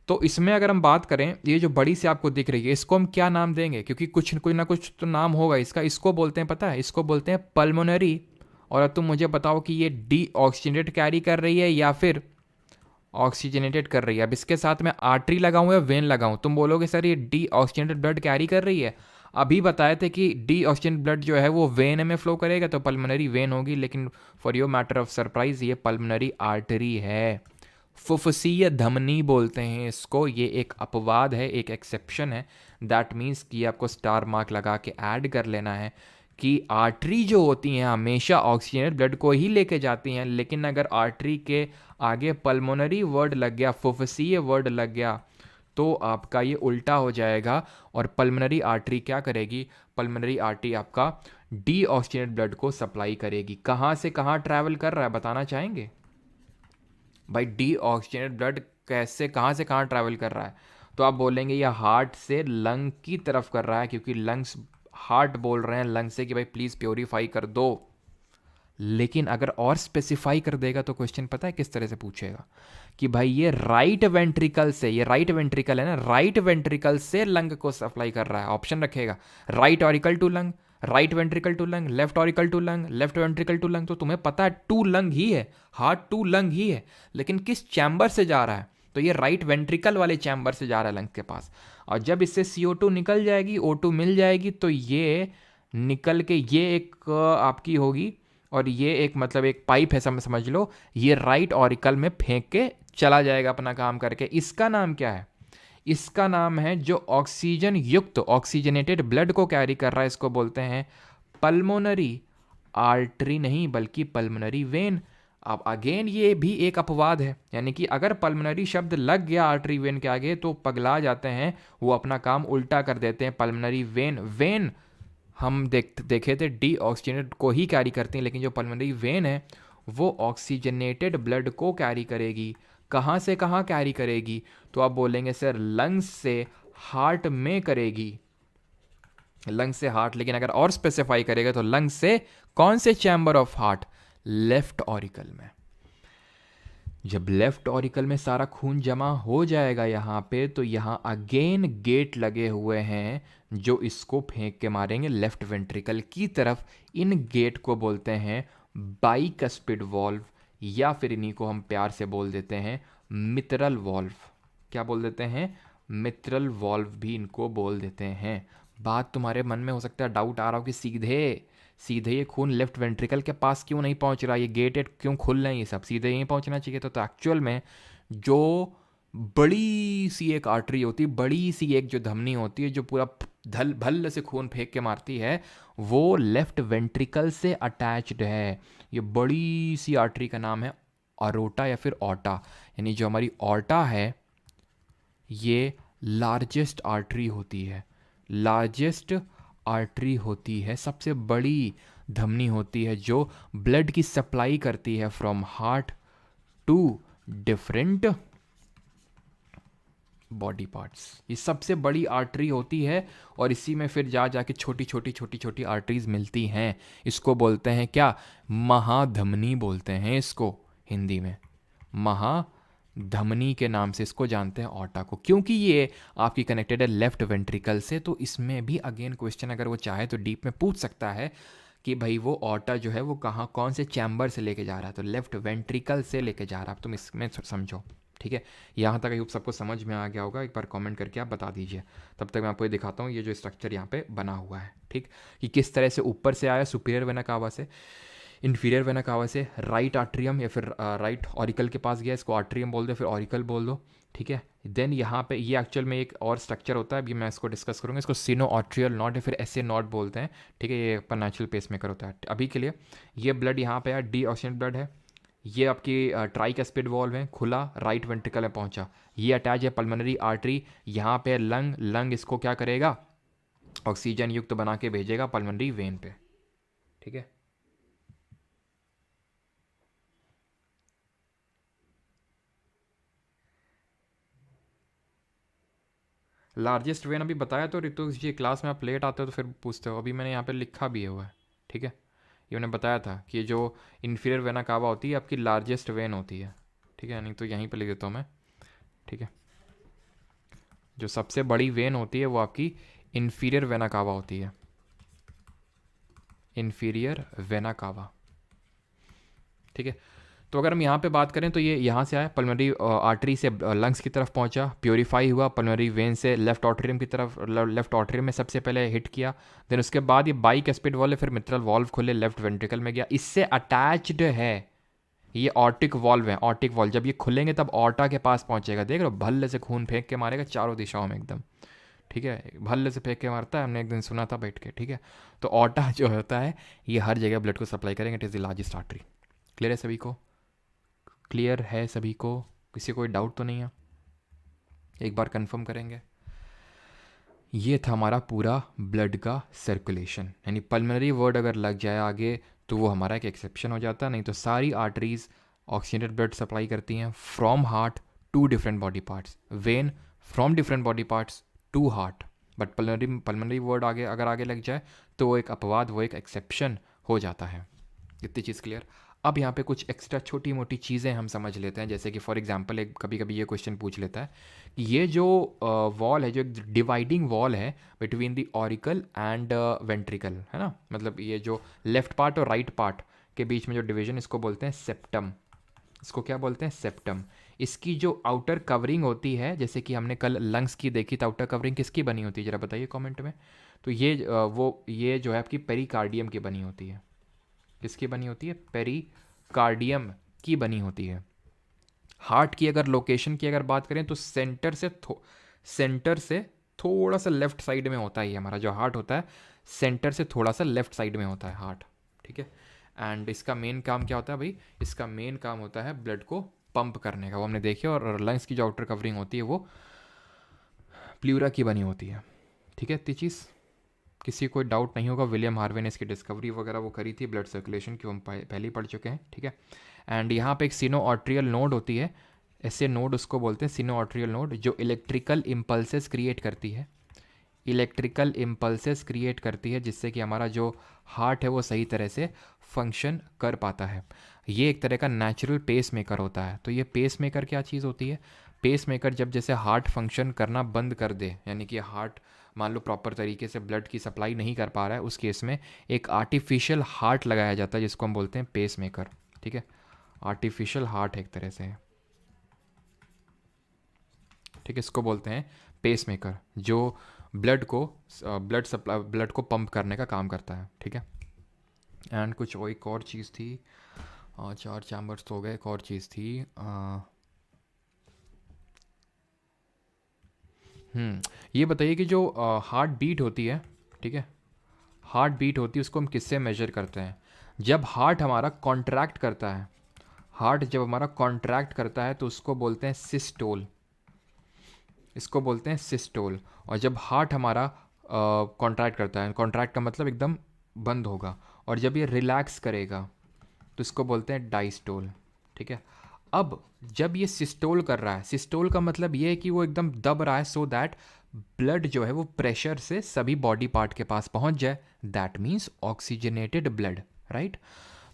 तो इसमें अगर हम बात करें, ये जो बड़ी सी आपको दिख रही है, इसको हम क्या नाम देंगे, क्योंकि कुछ ना कुछ तो नाम होगा इसका। इसको बोलते हैं, पता है, इसको बोलते हैं पल्मोनरी। और अब तुम मुझे बताओ कि ये डी ऑक्सीजनेटेड कैरी कर रही है या फिर ऑक्सीजनेटेड कर रही है। अब इसके साथ में आर्टरी लगाऊं या वेन लगाऊं, तुम बोलोगे सर ये डी ऑक्सीजनेटेड ब्लड कैरी कर रही है। अभी बताए थे कि डी ऑक्सीजन ब्लड जो है वो वेन में फ्लो करेगा तो पल्मोनरी वेन होगी, लेकिन for your matter of surprise ये पल्मोनरी आर्टरी है। फुफ्फुसीय धमनी बोलते हैं इसको। ये एक अपवाद है, एक एक्सेप्शन है। दैट मीन्स कि आपको स्टार मार्क लगा के ऐड कर लेना है कि आर्टरी जो होती हैं हमेशा ऑक्सीजनेटेड ब्लड को ही लेके जाती हैं, लेकिन अगर आर्टरी के आगे पल्मोनरी वर्ड लग गया, फुफ्फुसीय वर्ड लग गया, तो आपका ये उल्टा हो जाएगा। और पल्मोनरी आर्टरी क्या करेगी, पल्मोनरी आर्टरी आपका डी ऑक्सीजनेटेड ब्लड को सप्लाई करेगी। कहाँ से कहाँ ट्रैवल कर रहा है बताना चाहेंगे भाई? डी ऑक्सीजनेटेड ब्लड कैसे कहाँ से कहाँ ट्रैवल कर रहा है? तो आप बोलेंगे ये हार्ट से लंग की तरफ कर रहा है, क्योंकि लंग्स, हार्ट बोल रहे हैं लंग से कि भाई प्लीज़ प्योरीफाई कर दो। लेकिन अगर और स्पेसिफाई कर देगा तो क्वेश्चन पता है किस तरह से पूछेगा कि भाई ये राइट वेंट्रिकल से, ये राइट वेंट्रिकल है ना, राइट वेंट्रिकल से लंग को सप्लाई कर रहा है। ऑप्शन रखेगा right auricle to lung, right ventricle to lung, left auricle to lung, left ventricle to lung. तो तुम्हें पता है टू लंग ही है, हार्ट टू लंग ही है, लेकिन किस चैम्बर से जा रहा है? तो ये राइट वेंट्रिकल वाले चैम्बर से जा रहा है लंग के पास। और जब इससे CO2 निकल जाएगी, O2 मिल जाएगी, तो ये निकल के ये एक आपकी होगी, और ये एक मतलब एक पाइप है समझ लो, ये राइट ऑरिकल में फेंक के चला जाएगा अपना काम करके। इसका नाम क्या है? इसका नाम है, जो ऑक्सीजन युक्त ऑक्सीजनेटेड ब्लड को कैरी कर रहा है, इसको बोलते हैं पल्मोनरी आर्टरी, नहीं बल्कि पल्मोनरी वेन। अब अगेन ये भी एक अपवाद है, यानी कि अगर पल्मोनरी शब्द लग गया आर्टरी वेन के आगे तो पगला जाते हैं, वो अपना काम उल्टा कर देते हैं। पल्मोनरी वेन, वेन हम देखे थे डी ऑक्सीजनेटेड को ही कैरी करती हैं, लेकिन जो पल्मोनरी वेन है वो ऑक्सीजनेटेड ब्लड को कैरी करेगी। कहाँ से कहाँ कैरी करेगी? तो आप बोलेंगे सर लंग्स से हार्ट में करेगी, लंग्स से हार्ट। लेकिन अगर और स्पेसिफाई करेगा तो लंग्स से कौन से chamber of heart? Left auricle में। जब लेफ्ट ऑरिकल में सारा खून जमा हो जाएगा यहाँ पे, तो यहाँ अगेन गेट लगे हुए हैं जो इसको फेंक के मारेंगे लेफ्ट वेंट्रिकल की तरफ। इन गेट को बोलते हैं बाइकस्पिड वॉल्व, या फिर इन्हीं को हम प्यार से बोल देते हैं मित्रल वॉल्व। क्या बोल देते हैं? मित्रल वॉल्व भी इनको बोल देते हैं। बात तुम्हारे मन में हो सकता है डाउट आ रहा हो कि सीधे सीधे ये खून लेफ्ट वेंट्रिकल के पास क्यों नहीं पहुंच रहा, ये गेटेड क्यों खुल रहे हैं, ये सब सीधे यहीं पहुंचना चाहिए। तो एक्चुअल में जो बड़ी सी एक आर्टरी होती है, बड़ी सी एक जो धमनी होती है जो पूरा धल भल्ल से खून फेंक के मारती है, वो लेफ्ट वेंट्रिकल से अटैच्ड है। ये बड़ी सी आर्टरी का नाम है अरोटा या फिर ऑर्टा, यानी जो हमारी ऑर्टा है ये लार्जेस्ट आर्टरी होती है, लार्जेस्ट आर्टरी होती है, सबसे बड़ी धमनी होती है जो ब्लड की सप्लाई करती है from heart to different body parts. ये सबसे बड़ी आर्टरी होती है, और इसी में फिर जा जाके छोटी छोटी छोटी छोटी आर्टरीज मिलती हैं। इसको बोलते हैं क्या? महाधमनी बोलते हैं इसको हिंदी में। महाधमनी के नाम से इसको जानते हैं ऑर्टा को, क्योंकि ये आपकी कनेक्टेड है लेफ्ट वेंट्रिकल से। तो इसमें भी अगेन क्वेश्चन अगर वो चाहे तो डीप में पूछ सकता है कि भाई वो ऑर्टा जो है वो कहाँ, कौन से चैम्बर से लेके जा रहा है? तो लेफ्ट वेंट्रिकल से लेके जा रहा है। तुम इसमें समझो, ठीक है? यहाँ तक आई होप सबको समझ में आ गया होगा। एक बार कमेंट करके आप बता दीजिए, तब तक मैं आपको ये दिखाता हूँ ये जो स्ट्रक्चर यहाँ पे बना हुआ है, ठीक, कि किस तरह से ऊपर से आया सुपीरियर वेना कावा से, इन्फीरियर वेना कावा से राइट आर्ट्रियम या फिर राइट ऑरिकल के पास गया, इसको आर्ट्रियम बोल दो फिर ऑरिकल बोल दो, ठीक है? देन यहाँ पे ये एक्चुअल में एक और स्ट्रक्चर होता है, अभी मैं इसको डिस्कस करूँगा। इसको सिनो आर्ट्रियल नॉट या फिर SA नॉट बोलते हैं, ठीक है? ये पर नेचुरल पेसमेकर होता है। अभी के लिए ये ब्लड यहाँ पे है, डी ऑक्सीजन ब्लड है। ये आपकी ट्राइकस्पिड वॉल्व है, खुला राइट वेंट्रिकल में पहुंचा। ये अटैच है पल्मोनरी आर्टरी, यहाँ पे लंग, लंग इसको क्या करेगा? ऑक्सीजन युक्त बना के भेजेगा पल्मोनरी वेन पे, ठीक है? लार्जेस्ट वेन अभी बताया तो ऋतु जी, क्लास में आप लेट आते हो तो फिर पूछते हो, अभी मैंने यहाँ पे लिखा भी हुआ है, ठीक है? ये मैंने बताया था कि जो इन्फीरियर वेना कावा होती है आपकी लार्जेस्ट वेन होती है, ठीक है? नहीं तो यहीं पे लिख देता हूँ मैं, ठीक है? जो सबसे बड़ी वेन होती है वो आपकी इन्फीरियर वेना कावा होती है, इन्फीरियर वेना कावा। ठीक है, तो अगर हम यहाँ पे बात करें तो ये यहाँ से आया, पल्मोनरी आर्टरी से लंग्स की तरफ पहुँचा, प्योरीफाई हुआ, पल्मोनरी वेन से लेफ्ट ऑट्रियम की तरफ, लेफ्ट ऑट्रियम में सबसे पहले हिट किया, देन उसके बाद ये बाइकस्पिड वॉल्व, फिर मिट्रल वॉल्व खुले, लेफ्ट वेंट्रिकल में गया, इससे अटैच्ड है ये ऑर्टिक वॉल्व है। ऑर्टिक वॉल्व जब ये खुलेंगे तब ऑर्टा के पास पहुंचेगा, देख रहे हो, भल्ले से खून फेंक के मारेगा चारों दिशाओं में एकदम। ठीक है, भल्ले से फेंक के मारता है, हमने एक दिन सुना था बैठ के। ठीक है, तो ऑर्टा जो होता है ये हर जगह ब्लड को सप्लाई करेंगे, it is the largest artery. Clear है सभी को? क्लियर है सभी को? किसी को कोई डाउट तो नहीं है? एक बार कंफर्म करेंगे। ये था हमारा पूरा ब्लड का सर्कुलेशन, यानी पल्मोनरी वर्ड अगर लग जाए आगे तो वो हमारा एक एक्सेप्शन हो जाता है, नहीं तो सारी आर्टरीज ऑक्सीजनेटेड ब्लड सप्लाई करती हैं from heart to different body parts, vein from different body parts to heart. But pulmonary word आगे अगर आगे लग जाए तो वो एक अपवाद, वो एक एक्सेप्शन हो जाता है। इतनी चीज़ क्लियर? अब यहाँ पे कुछ एक्स्ट्रा छोटी मोटी चीज़ें हम समझ लेते हैं, जैसे कि फॉर एग्जांपल एक कभी कभी ये क्वेश्चन पूछ लेता है कि ये जो वॉल है, जो एक डिवाइडिंग वॉल है between the auricle and ventricle, है ना, मतलब ये जो लेफ्ट पार्ट और राइट पार्ट के बीच में जो डिवीजन, इसको बोलते हैं सेप्टम। इसको क्या बोलते हैं? सेप्टम। इसकी जो आउटर कवरिंग होती है, जैसे कि हमने कल लंग्स की देखी तो आउटर कवरिंग किसकी बनी होती है, जरा बताइए कमेंट में। तो ये ये जो है आपकी पेरिकार्डियम की बनी होती है। किसकी बनी होती है? पेरिकार्डियम की बनी होती है। हार्ट की अगर लोकेशन की अगर बात करें तो सेंटर से थोड़ा सा लेफ्ट साइड में होता है ये हमारा जो हार्ट होता है, सेंटर से थोड़ा सा लेफ्ट साइड में होता है हार्ट। ठीक है, एंड इसका मेन काम क्या होता है भाई? इसका मेन काम होता है ब्लड को पंप करने का, वो हमने देखे। और लंग्स की जो आउटर कवरिंग होती है वो प्लूरा की बनी होती है। ठीक है, इतनी चीज़ किसी कोई डाउट नहीं होगा। विलियम हार्वे ने इसकी डिस्कवरी वगैरह वो करी थी ब्लड सर्कुलेशन की, हम पहले ही पढ़ चुके हैं। ठीक है, एंड यहाँ पे एक सिनो आर्ट्रियल नोड होती है, ऐसे नोड उसको बोलते हैं सिनो आर्ट्रियल नोड, जो इलेक्ट्रिकल इम्पल्सेस क्रिएट करती है, इलेक्ट्रिकल इम्पल्सेस क्रिएट करती है, जिससे कि हमारा जो हार्ट है वो सही तरह से फंक्शन कर पाता है। ये एक तरह का नेचुरल पेस मेकर होता है। तो ये पेस मेकर क्या चीज़ होती है? पेस मेकर जब जैसे हार्ट फंक्शन करना बंद कर दे, यानी कि हार्ट मान लो प्रॉपर तरीके से ब्लड की सप्लाई नहीं कर पा रहा है, उस केस में एक आर्टिफिशियल हार्ट लगाया जाता है, जिसको हम बोलते हैं पेस मेकर। ठीक है, आर्टिफिशियल हार्ट एक तरह से है। ठीक है, इसको बोलते हैं पेस मेकर, जो ब्लड को पंप करने का काम करता है। ठीक है, एंड कुछ वो एक और चीज़ थी, 4 चैम्बर्स तो हो गए, एक और चीज़ थी, ये बताइए कि जो हार्ट बीट होती है, ठीक है, हार्ट बीट होती है उसको हम किससे मेजर करते हैं? जब हार्ट हमारा कॉन्ट्रैक्ट करता है, हार्ट जब हमारा कॉन्ट्रैक्ट करता है तो उसको बोलते हैं सिस्टोल, इसको बोलते हैं सिस्टोल। और जब हार्ट हमारा कॉन्ट्रैक्ट करता है, कॉन्ट्रैक्ट का मतलब एकदम बंद होगा, और जब ये रिलैक्स करेगा तो इसको बोलते हैं डाइस्टोल। ठीक है, अब जब ये सिस्टोल कर रहा है, सिस्टोल का मतलब ये है कि वो एकदम दब रहा है, सो दैट ब्लड जो है वो प्रेशर से सभी बॉडी पार्ट के पास पहुंच जाए, that means oxygenated blood, right.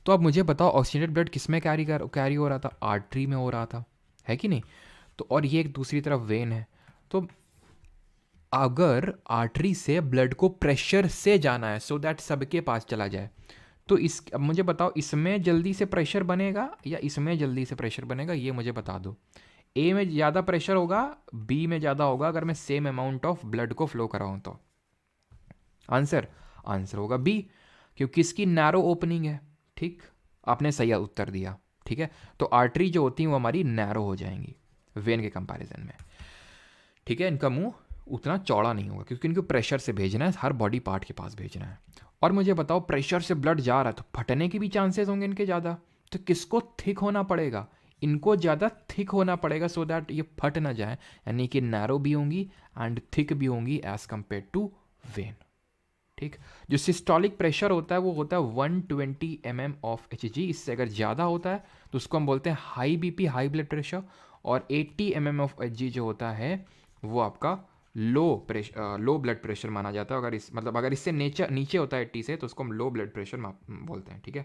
तो अब मुझे बताओ ऑक्सीजनेटेड ब्लड किस में कैरी हो रहा था? आर्टरी में हो रहा था, है कि नहीं? तो और ये एक दूसरी तरफ वेन है, तो अगर आर्टरी से ब्लड को प्रेशर से जाना है सो दैट सबके पास चला जाए, तो इस अब मुझे बताओ इसमें जल्दी से प्रेशर बनेगा या इसमें जल्दी से प्रेशर बनेगा, ये मुझे बता दो। ए में ज़्यादा प्रेशर होगा, बी में ज़्यादा होगा, अगर मैं सेम अमाउंट ऑफ ब्लड को फ्लो कराऊँ तो? आंसर आंसर होगा बी, क्योंकि इसकी नैरो ओपनिंग है। ठीक, आपने सही उत्तर दिया। ठीक है, तो आर्टरी जो होती है वो हमारी नैरो हो जाएंगी वेन के कंपैरिजन में। ठीक है, इनका मुंह उतना चौड़ा नहीं होगा, क्योंकि इनको प्रेशर से भेजना है, हर बॉडी पार्ट के पास भेजना है। और मुझे बताओ प्रेशर से ब्लड जा रहा है तो फटने के भी चांसेस होंगे इनके ज़्यादा, तो किसको थिक होना पड़ेगा? इनको ज़्यादा थिक होना पड़ेगा, सो दैट ये फट ना जाए, यानी कि नैरो भी होंगी एंड थिक भी होंगी एज कंपेयर टू वेन। ठीक, जो सिस्टोलिक प्रेशर होता है वो होता है 120 mm ऑफ Hg, इससे अगर ज़्यादा होता है तो उसको हम बोलते हैं high BP, high blood pressure. और 80 mm ऑफ Hg जो होता है वो आपका लो ब्लड प्रेशर माना जाता है। अगर इससे नीचे होता है 80 से तो उसको हम लो ब्लड प्रेशर बोलते हैं। ठीक है,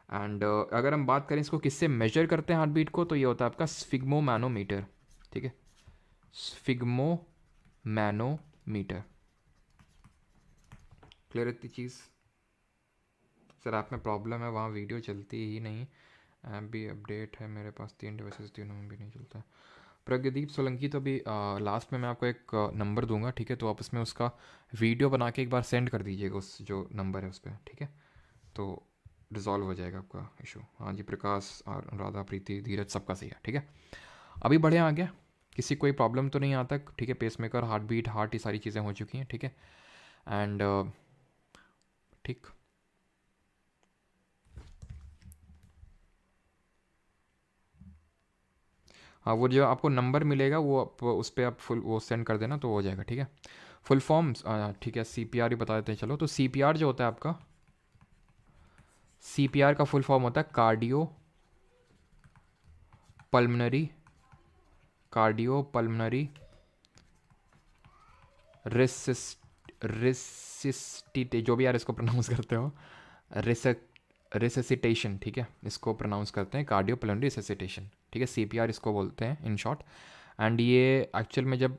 एंड अगर हम बात करें इसको किससे मेजर करते हैं हार्ट बीट को, तो ये होता है आपका स्फिग्मो मैनोमीटर। ठीक है, स्फिग्मो मैनोमीटर। क्लियर इतनी चीज़? सर ऐप में प्रॉब्लम है, वहाँ वीडियो चलती ही नहीं, ऐप भी अपडेट है मेरे पास, 3 डिवाइसेस तीनों में भी नहीं चलता। प्रगदीप सोलंकी, तो अभी लास्ट में मैं आपको एक नंबर दूंगा, ठीक है, तो आप उसमें उसका वीडियो बना के एक बार सेंड कर दीजिएगा उस जो नंबर है उस पर, ठीक है, तो रिजॉल्व हो जाएगा आपका इशू। हाँ जी, प्रकाश और राधा, प्रीति, धीरज, सबका सही है, ठीक है। अभी बढ़े आ गया, किसी कोई प्रॉब्लम तो नहीं आता, ठीक है, पेसमेकर, हार्ट बीट, हार्ट, ये सारी चीज़ें हो चुकी हैं, ठीक है, एंड ठीक। हाँ, वो जो आपको नंबर मिलेगा वो आप उस पर आप फुल वो सेंड कर देना तो हो जाएगा, ठीक है। फुल फॉर्म्स, ठीक है, सीपीआर ही बता देते हैं चलो। तो सीपीआर जो होता है आपका, सीपीआर का फुल फॉर्म होता है कार्डियो पल्मनरी रिसिस्टिट, जो भी यार इसको प्रोनाउंस करते हो, रिसेसिटेशन, ठीक है, इसको प्रोनाउंस करते हैं कार्डियो पल्मनरी रिसेसिटेशन, ठीक है, सीपीआर इसको बोलते हैं इन शॉर्ट। एंड ये एक्चुअल में जब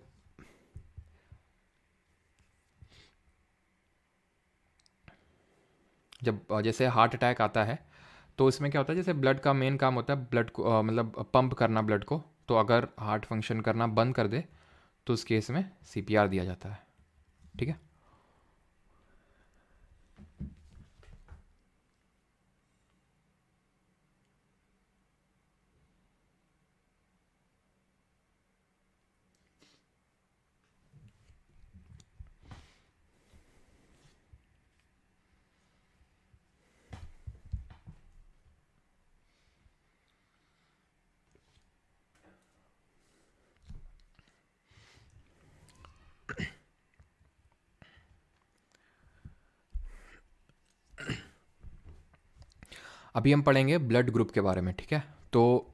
जैसे हार्ट अटैक आता है तो इसमें क्या होता है, जैसे ब्लड का मेन काम होता है ब्लड को मतलब पंप करना ब्लड को, तो अगर हार्ट फंक्शन करना बंद कर दे तो उस केस में सीपीआर दिया जाता है, ठीक है। अभी हम पढ़ेंगे ब्लड ग्रुप के बारे में, ठीक है। तो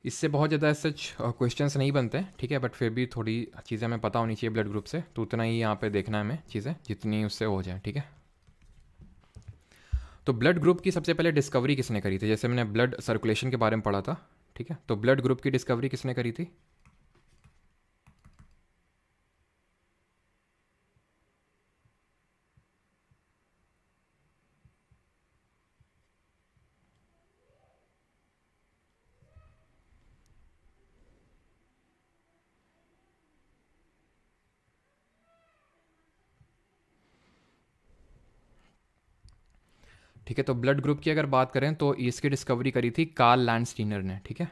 इससे बहुत ज़्यादा सच क्वेश्चंस नहीं बनते हैं, ठीक है, बट फिर भी थोड़ी चीज़ें हमें पता होनी चाहिए ब्लड ग्रुप से, तो उतना ही यहाँ पे देखना है हमें चीज़ें, जितनी उससे हो जाए, ठीक है। तो ब्लड ग्रुप की सबसे पहले डिस्कवरी किसने करी थी? जैसे मैंने ब्लड सर्कुलेशन के बारे में पढ़ा था, ठीक है, तो ब्लड ग्रुप की डिस्कवरी किसने करी थी? ठीक है, तो ब्लड ग्रुप की अगर बात करें तो इसकी डिस्कवरी करी थी कार्ल लैंडस्टीनर ने, ठीक है।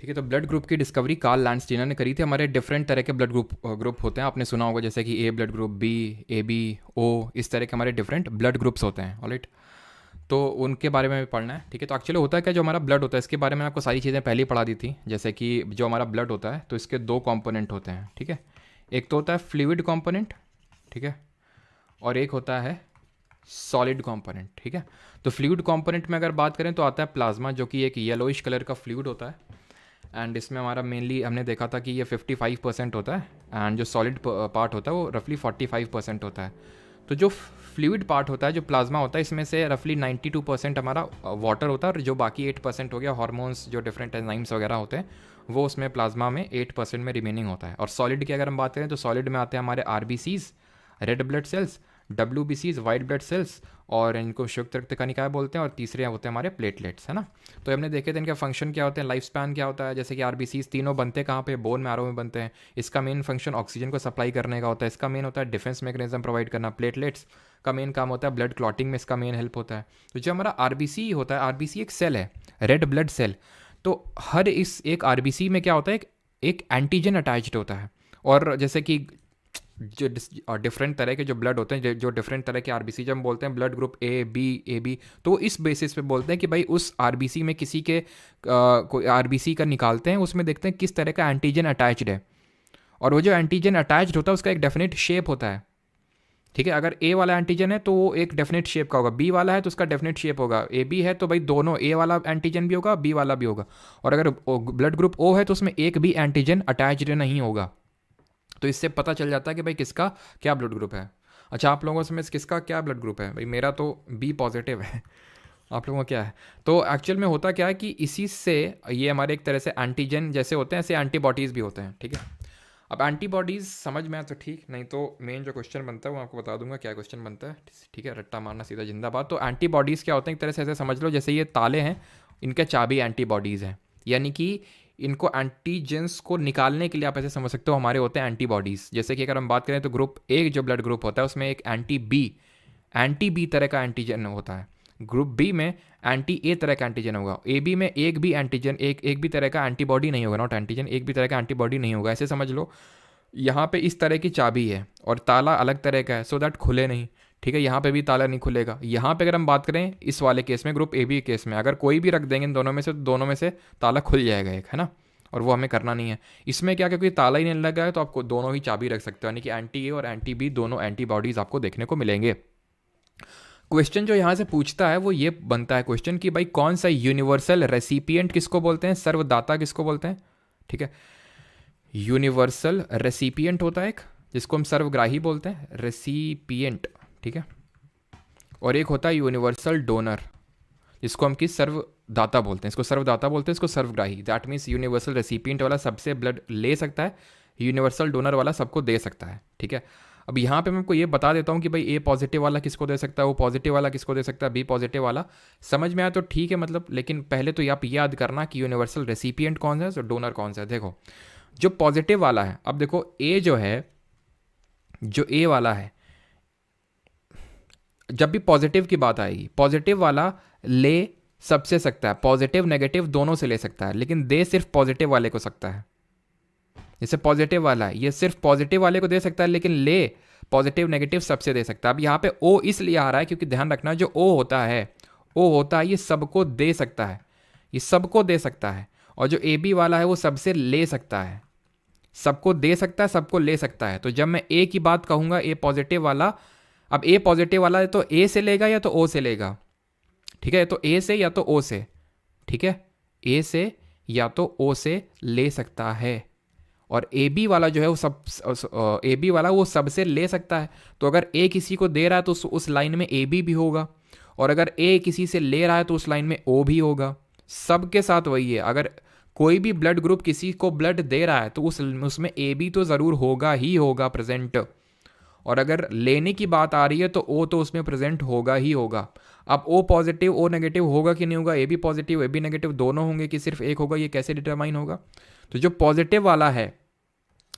ठीक है, तो ब्लड ग्रुप की डिस्कवरी कार्ल लैंडस्टीनर ने करी थी। हमारे डिफरेंट तरह के ब्लड ग्रुप होते हैं, आपने सुना होगा, जैसे कि A blood group, B, A B, O, इस तरह के हमारे डिफरेंट ब्लड ग्रुप्स होते हैं, ऑलराइट। तो उनके बारे में भी पढ़ना है, ठीक है। तो एक्चुअली होता है क्या, जो हमारा ब्लड होता है इसके बारे में आपको सारी चीज़ें पहले ही पढ़ा दी थी, जैसे कि जो हमारा ब्लड होता है तो इसके दो कॉम्पोनेंट होते हैं, ठीक है। एक तो होता है फ्लूइड कॉम्पोनेंट, ठीक है, और एक होता है सॉलिड कंपोनेंट, ठीक है। तो फ्लूइड कंपोनेंट में अगर बात करें तो आता है प्लाज्मा, जो कि एक येलोइश कलर का फ्लूइड होता है, एंड इसमें हमारा मेनली हमने देखा था कि ये 55% होता है, एंड जो सॉलिड पार्ट होता है वो रफली 45% होता है। तो जो फ्लूइड पार्ट होता है, जो प्लाज्मा होता है, इसमें से रफली 92% हमारा वाटर होता है, और जो बाकी 8% हो गया हार्मोन्स, जो डिफरेंट एंजाइम्स वगैरह होते हैं, वो उसमें प्लाज्मा में 8% में रिमेनिंग होता है। और सॉलिड की अगर हम बात करें तो सॉलिड में आते हैं हमारे RBCs, red blood cells, WBCs, white blood cells, और इनको शुष्क रक्त कणिकाएं बोलते हैं, और तीसरे होते हैं हमारे प्लेटलेट्स, है ना। तो हमने देखे थे इनका फंक्शन क्या होते हैं, लाइफ स्पैन क्या होता है। जैसे कि आरबीसीज तीनों बनते कहाँ पे, बोन मैरो में बनते हैं। इसका मेन फंक्शन ऑक्सीजन को सप्लाई करने का होता है, इसका मेन होता है डिफेंस मैकेनिज्म प्रोवाइड करना। प्लेटलेट्स का मेन काम होता है ब्लड क्लॉटिंग में, इसका मेन हेल्प होता है। तो जो हमारा आरबीसी होता है, आरबीसी एक सेल है, रेड ब्लड सेल। तो हर इस एक आरबीसी में क्या होता है, एक एंटीजन अटैच्ड होता है। और जैसे कि जो डिफरेंट तरह के जो ब्लड होते हैं, जो डिफरेंट तरह के आरबीसी, जब हम बोलते हैं ब्लड ग्रुप ए बी, तो इस बेसिस पे बोलते हैं कि भाई उस आरबीसी में किसी के कोई आरबीसी का निकालते हैं, उसमें देखते हैं किस तरह का एंटीजन अटैच्ड है, और वो जो एंटीजन अटैच्ड होता है उसका एक डेफिनेट शेप होता है, ठीक है। अगर ए वाला एंटीजन है तो वो एक डेफिनेट शेप का होगा, बी वाला है तो उसका डेफिनेट शेप होगा, ए बी है तो भाई दोनों, ए वाला एंटीजन भी होगा, बी वाला भी होगा। और अगर ब्लड ग्रुप ओ है तो उसमें एक भी एंटीजन अटैच्ड नहीं होगा। तो इससे पता चल जाता है कि भाई किसका क्या ब्लड ग्रुप है। अच्छा, आप लोगों में से किसका क्या ब्लड ग्रुप है? भाई मेरा तो बी पॉजिटिव है। आप लोगों का क्या है? तो एक्चुअल में होता क्या है कि इसी से ये हमारे एक तरह से एंटीजन जैसे होते हैं, ऐसे एंटीबॉडीज़ भी होते हैं, ठीक है। अब एंटीबॉडीज़ समझ में आए तो ठीक, नहीं तो मेन जो क्वेश्चन बनता है वो आपको बता दूंगा क्या क्वेश्चन बनता है, ठीक है। रट्टा मारना सीधा जिंदाबाद। तो एंटीबॉडीज़ क्या होते हैं, एक तरह से ऐसे समझ लो जैसे ये ताले हैं, इनके चाबी एंटीबॉडीज़ हैं, यानी कि इनको एंटीजेंस को निकालने के लिए आप ऐसे समझ सकते हो हमारे होते हैं एंटीबॉडीज़। जैसे कि अगर हम बात करें तो ग्रुप ए जो ब्लड ग्रुप होता है उसमें एक एंटी बी तरह का एंटीजन होता है। ग्रुप बी में एंटी ए तरह का एंटीजन होगा। ए बी में एक भी एंटीजन एक भी तरह का एंटीबॉडी नहीं होगा, नॉट एंटीजन, एक भी तरह का एंटीबॉडी नहीं होगा। ऐसे समझ लो यहाँ पे इस तरह की चाबी है और ताला अलग तरह का है, सो दैट खुले नहीं, ठीक है। यहाँ पे भी ताला नहीं खुलेगा। यहाँ पे अगर हम बात करें इस वाले केस में, ग्रुप ए बी केस में, अगर कोई भी रख देंगे इन दोनों में से तो दोनों में से ताला खुल जाएगा एक, है ना। और वो हमें करना नहीं है। इसमें क्या, क्योंकि ताला ही नहीं लगा है तो आपको दोनों ही चाबी रख सकते हो, यानी कि एंटी ए और एंटी बी दोनों एंटीबॉडीज आपको देखने को मिलेंगे। क्वेश्चन जो यहाँ से पूछता है वो ये बनता है क्वेश्चन कि भाई कौन सा यूनिवर्सल रेसिपिएंट किसको बोलते हैं, सर्वदाता किसको बोलते हैं, ठीक है। यूनिवर्सल रेसिपिएंट होता है एक, जिसको हम सर्वग्राही बोलते हैं, रेसिपिएंट, ठीक है। और एक होता है यूनिवर्सल डोनर, जिसको हम किस सर्वदाता बोलते हैं, इसको सर्वदाता बोलते हैं, इसको सर्वग्राही। दैट मीन्स यूनिवर्सल रेसिपिएंट वाला सबसे ब्लड ले सकता है, यूनिवर्सल डोनर वाला सबको दे सकता है, ठीक है। अब यहाँ पे मैं आपको ये बता देता हूँ कि भाई ए पॉजिटिव वाला किसको दे सकता है, वो पॉजिटिव वाला किसको दे सकता है, बी पॉजिटिव वाला। समझ में आया तो ठीक है, मतलब, लेकिन पहले तो आप याद करना कि यूनिवर्सल रेसिपिएंट कौन सा है, डोनर कौन सा है। देखो जो पॉजिटिव वाला है, अब देखो ए जो है, जो ए वाला है, जब भी पॉजिटिव की बात आएगी, पॉजिटिव वाला ले सबसे सकता है, पॉजिटिव नेगेटिव दोनों से ले सकता है, लेकिन दे सिर्फ पॉजिटिव वाले को सकता है। जैसे पॉजिटिव वाला है ये सिर्फ पॉजिटिव वाले को दे सकता है, लेकिन ले पॉजिटिव नेगेटिव सबसे दे सकता है। अब यहाँ पे ओ इसलिए आ रहा है क्योंकि ध्यान रखना जो ओ होता है ये सबको दे सकता है, ये सबको दे सकता है। और जो ए बी वाला है वो सबसे ले सकता है, सबको दे सकता है, सबको ले सकता है। तो जब मैं ए की बात कहूंगा, ए पॉजिटिव वाला, अब ए पॉजिटिव वाला है तो ए से लेगा या तो ओ से लेगा, ठीक है। तो ए से या तो ओ से, ठीक है, ए से या तो ओ से ले सकता है। और ए बी वाला जो है वो ए बी वाला वो सबसे ले सकता है। तो अगर ए किसी को दे रहा है तो उस लाइन में ए बी भी होगा, और अगर ए किसी से ले रहा है तो उस लाइन में ओ भी होगा। सबके साथ वही है, अगर कोई भी ब्लड ग्रुप किसी को ब्लड दे रहा है तो उसमें ए बी तो ज़रूर होगा ही होगा प्रेजेंट। और अगर लेने की बात आ रही है तो ओ तो उसमें प्रेजेंट होगा ही होगा। अब ओ पॉजिटिव ओ नेगेटिव होगा कि नहीं होगा, A B positive A B negative दोनों होंगे कि सिर्फ एक होगा, ये कैसे डिटरमाइन होगा। तो जो पॉजिटिव वाला है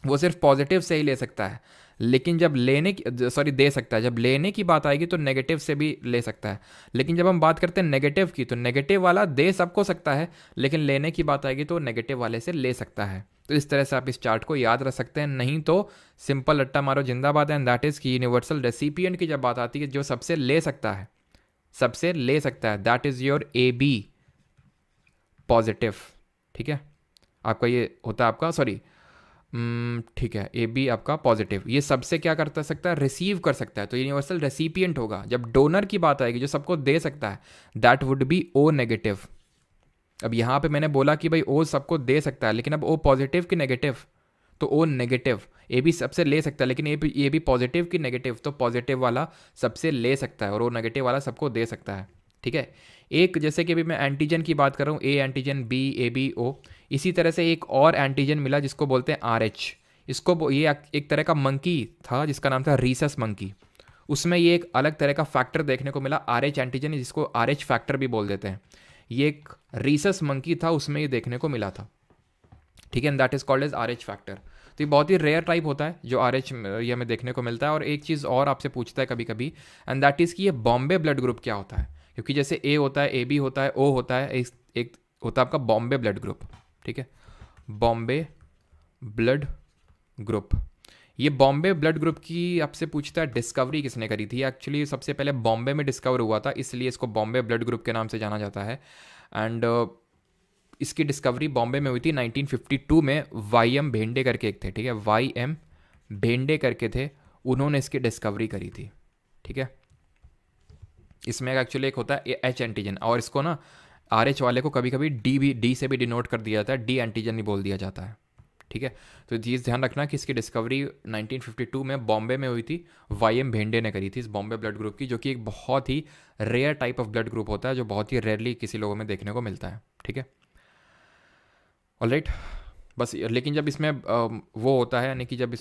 वो सिर्फ पॉजिटिव से ही ले सकता है, लेकिन जब दे सकता है, जब लेने की बात आएगी तो नेगेटिव से भी ले सकता है। लेकिन जब हम बात करते हैं नेगेटिव की, तो नेगेटिव वाला दे सबको सकता है, लेकिन लेने की बात आएगी तो नेगेटिव वाले से ले सकता है। तो इस तरह से आप इस चार्ट को याद रख सकते हैं, नहीं तो सिंपल रट्टा मारो जिंदाबाद है। एंड दैट इज की यूनिवर्सल रेसिपिएंट की जब बात आती है, जो सबसे ले सकता है, सबसे ले सकता है, that is your A B positive, ठीक है। आपका ये होता है आपका, सॉरी, ठीक है, ए बी आपका पॉजिटिव, ये सबसे क्या कर सकता है, रिसीव कर सकता है, तो यूनिवर्सल रेसिपिएंट होगा। जब डोनर की बात आएगी, जो सबको दे सकता है, that would be O negative. अब यहाँ पे मैंने बोला कि भाई ओ सबको दे सकता है, लेकिन अब ओ पॉजिटिव की नेगेटिव, तो ओ नेगेटिव। ए बी सबसे ले सकता है, लेकिन ए बी पॉजिटिव की नेगेटिव, तो पॉजिटिव वाला सबसे ले सकता है और ओ नेगेटिव वाला सबको दे सकता है, ठीक है। एक जैसे कि अभी मैं एंटीजन की बात कर रहा हूँ, A antigen B A B O, इसी तरह से एक और एंटीजन मिला जिसको बोलते हैं आर एच। इसको ये एक तरह का मंकी था जिसका नाम था रीसस मंकी, उसमें ये एक अलग तरह का फैक्टर देखने को मिला, आर एच एंटीजन, जिसको आर एच फैक्टर भी बोल देते हैं। ये एक रीसस मंकी था, उसमें ये देखने को मिला था, ठीक है। And that is called as R H factor. तो ये बहुत ही रेयर टाइप होता है जो आर एच ये हमें देखने को मिलता है। और एक चीज़ और आपसे पूछता है कभी कभी, एंड दैट इज़ कि ये बॉम्बे ब्लड ग्रुप क्या होता है, क्योंकि जैसे ए होता है, ए बी होता है, ओ होता है, एक होता है आपका बॉम्बे ब्लड ग्रुप, ठीक है, बॉम्बे ब्लड ग्रुप। ये बॉम्बे ब्लड ग्रुप की आपसे पूछता है डिस्कवरी किसने करी थी। एक्चुअली सबसे पहले बॉम्बे में डिस्कवर हुआ था, इसलिए इसको बॉम्बे ब्लड ग्रुप के नाम से जाना जाता है। एंड इसकी डिस्कवरी बॉम्बे में हुई थी 1952 में। वाई एम भेंडे करके एक थे, ठीक है, वाई एम भेंडे करके थे, उन्होंने इसकी डिस्कवरी करी थी, ठीक है। इसमें एक्चुअली एक होता है एच एंटीजन, और इसको ना आर एच वाले को कभी कभी डी से भी डिनोट कर दिया जाता है, डी एंटीजन ही बोल दिया जाता है, ठीक है। तो चीज़ ध्यान रखना कि इसकी डिस्कवरी 1952 में बॉम्बे में हुई थी, वाई एम भेंडे ने करी थी इस बॉम्बे ब्लड ग्रुप की, जो कि एक बहुत ही rare type of blood group होता है, जो बहुत ही रेयरली किसी लोगों में देखने को मिलता है, ठीक है। ऑलराइट, बस लेकिन जब इसमें वो होता है, यानी कि जब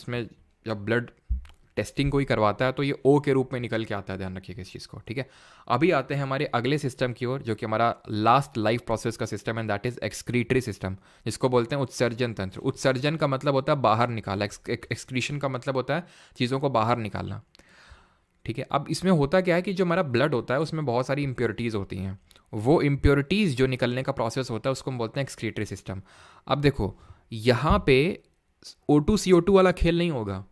ब्लड टेस्टिंग कोई करवाता है तो ये ओ के रूप में निकल के आता है, ध्यान रखिएगा इस चीज़ को, ठीक है। अभी आते हैं हमारे अगले सिस्टम की ओर, जो कि हमारा लास्ट लाइफ प्रोसेस का सिस्टम है, दैट इज एक्सक्रीटरी सिस्टम, जिसको बोलते हैं उत्सर्जन तंत्र। उत्सर्जन का मतलब होता है बाहर निकालना, एक्सक्रीशन का मतलब होता है चीज़ों को बाहर निकालना, ठीक है। अब इसमें होता क्या है कि जो हमारा ब्लड होता है उसमें बहुत सारी इम्प्योरिटीज़ होती हैं, वो इम्प्योरिटीज़ जो निकलने का प्रोसेस होता है उसको हम बोलते हैं एक्सक्रीटरी सिस्टम। अब देखो यहाँ पे O2 CO2 वाला खेल नहीं होगा।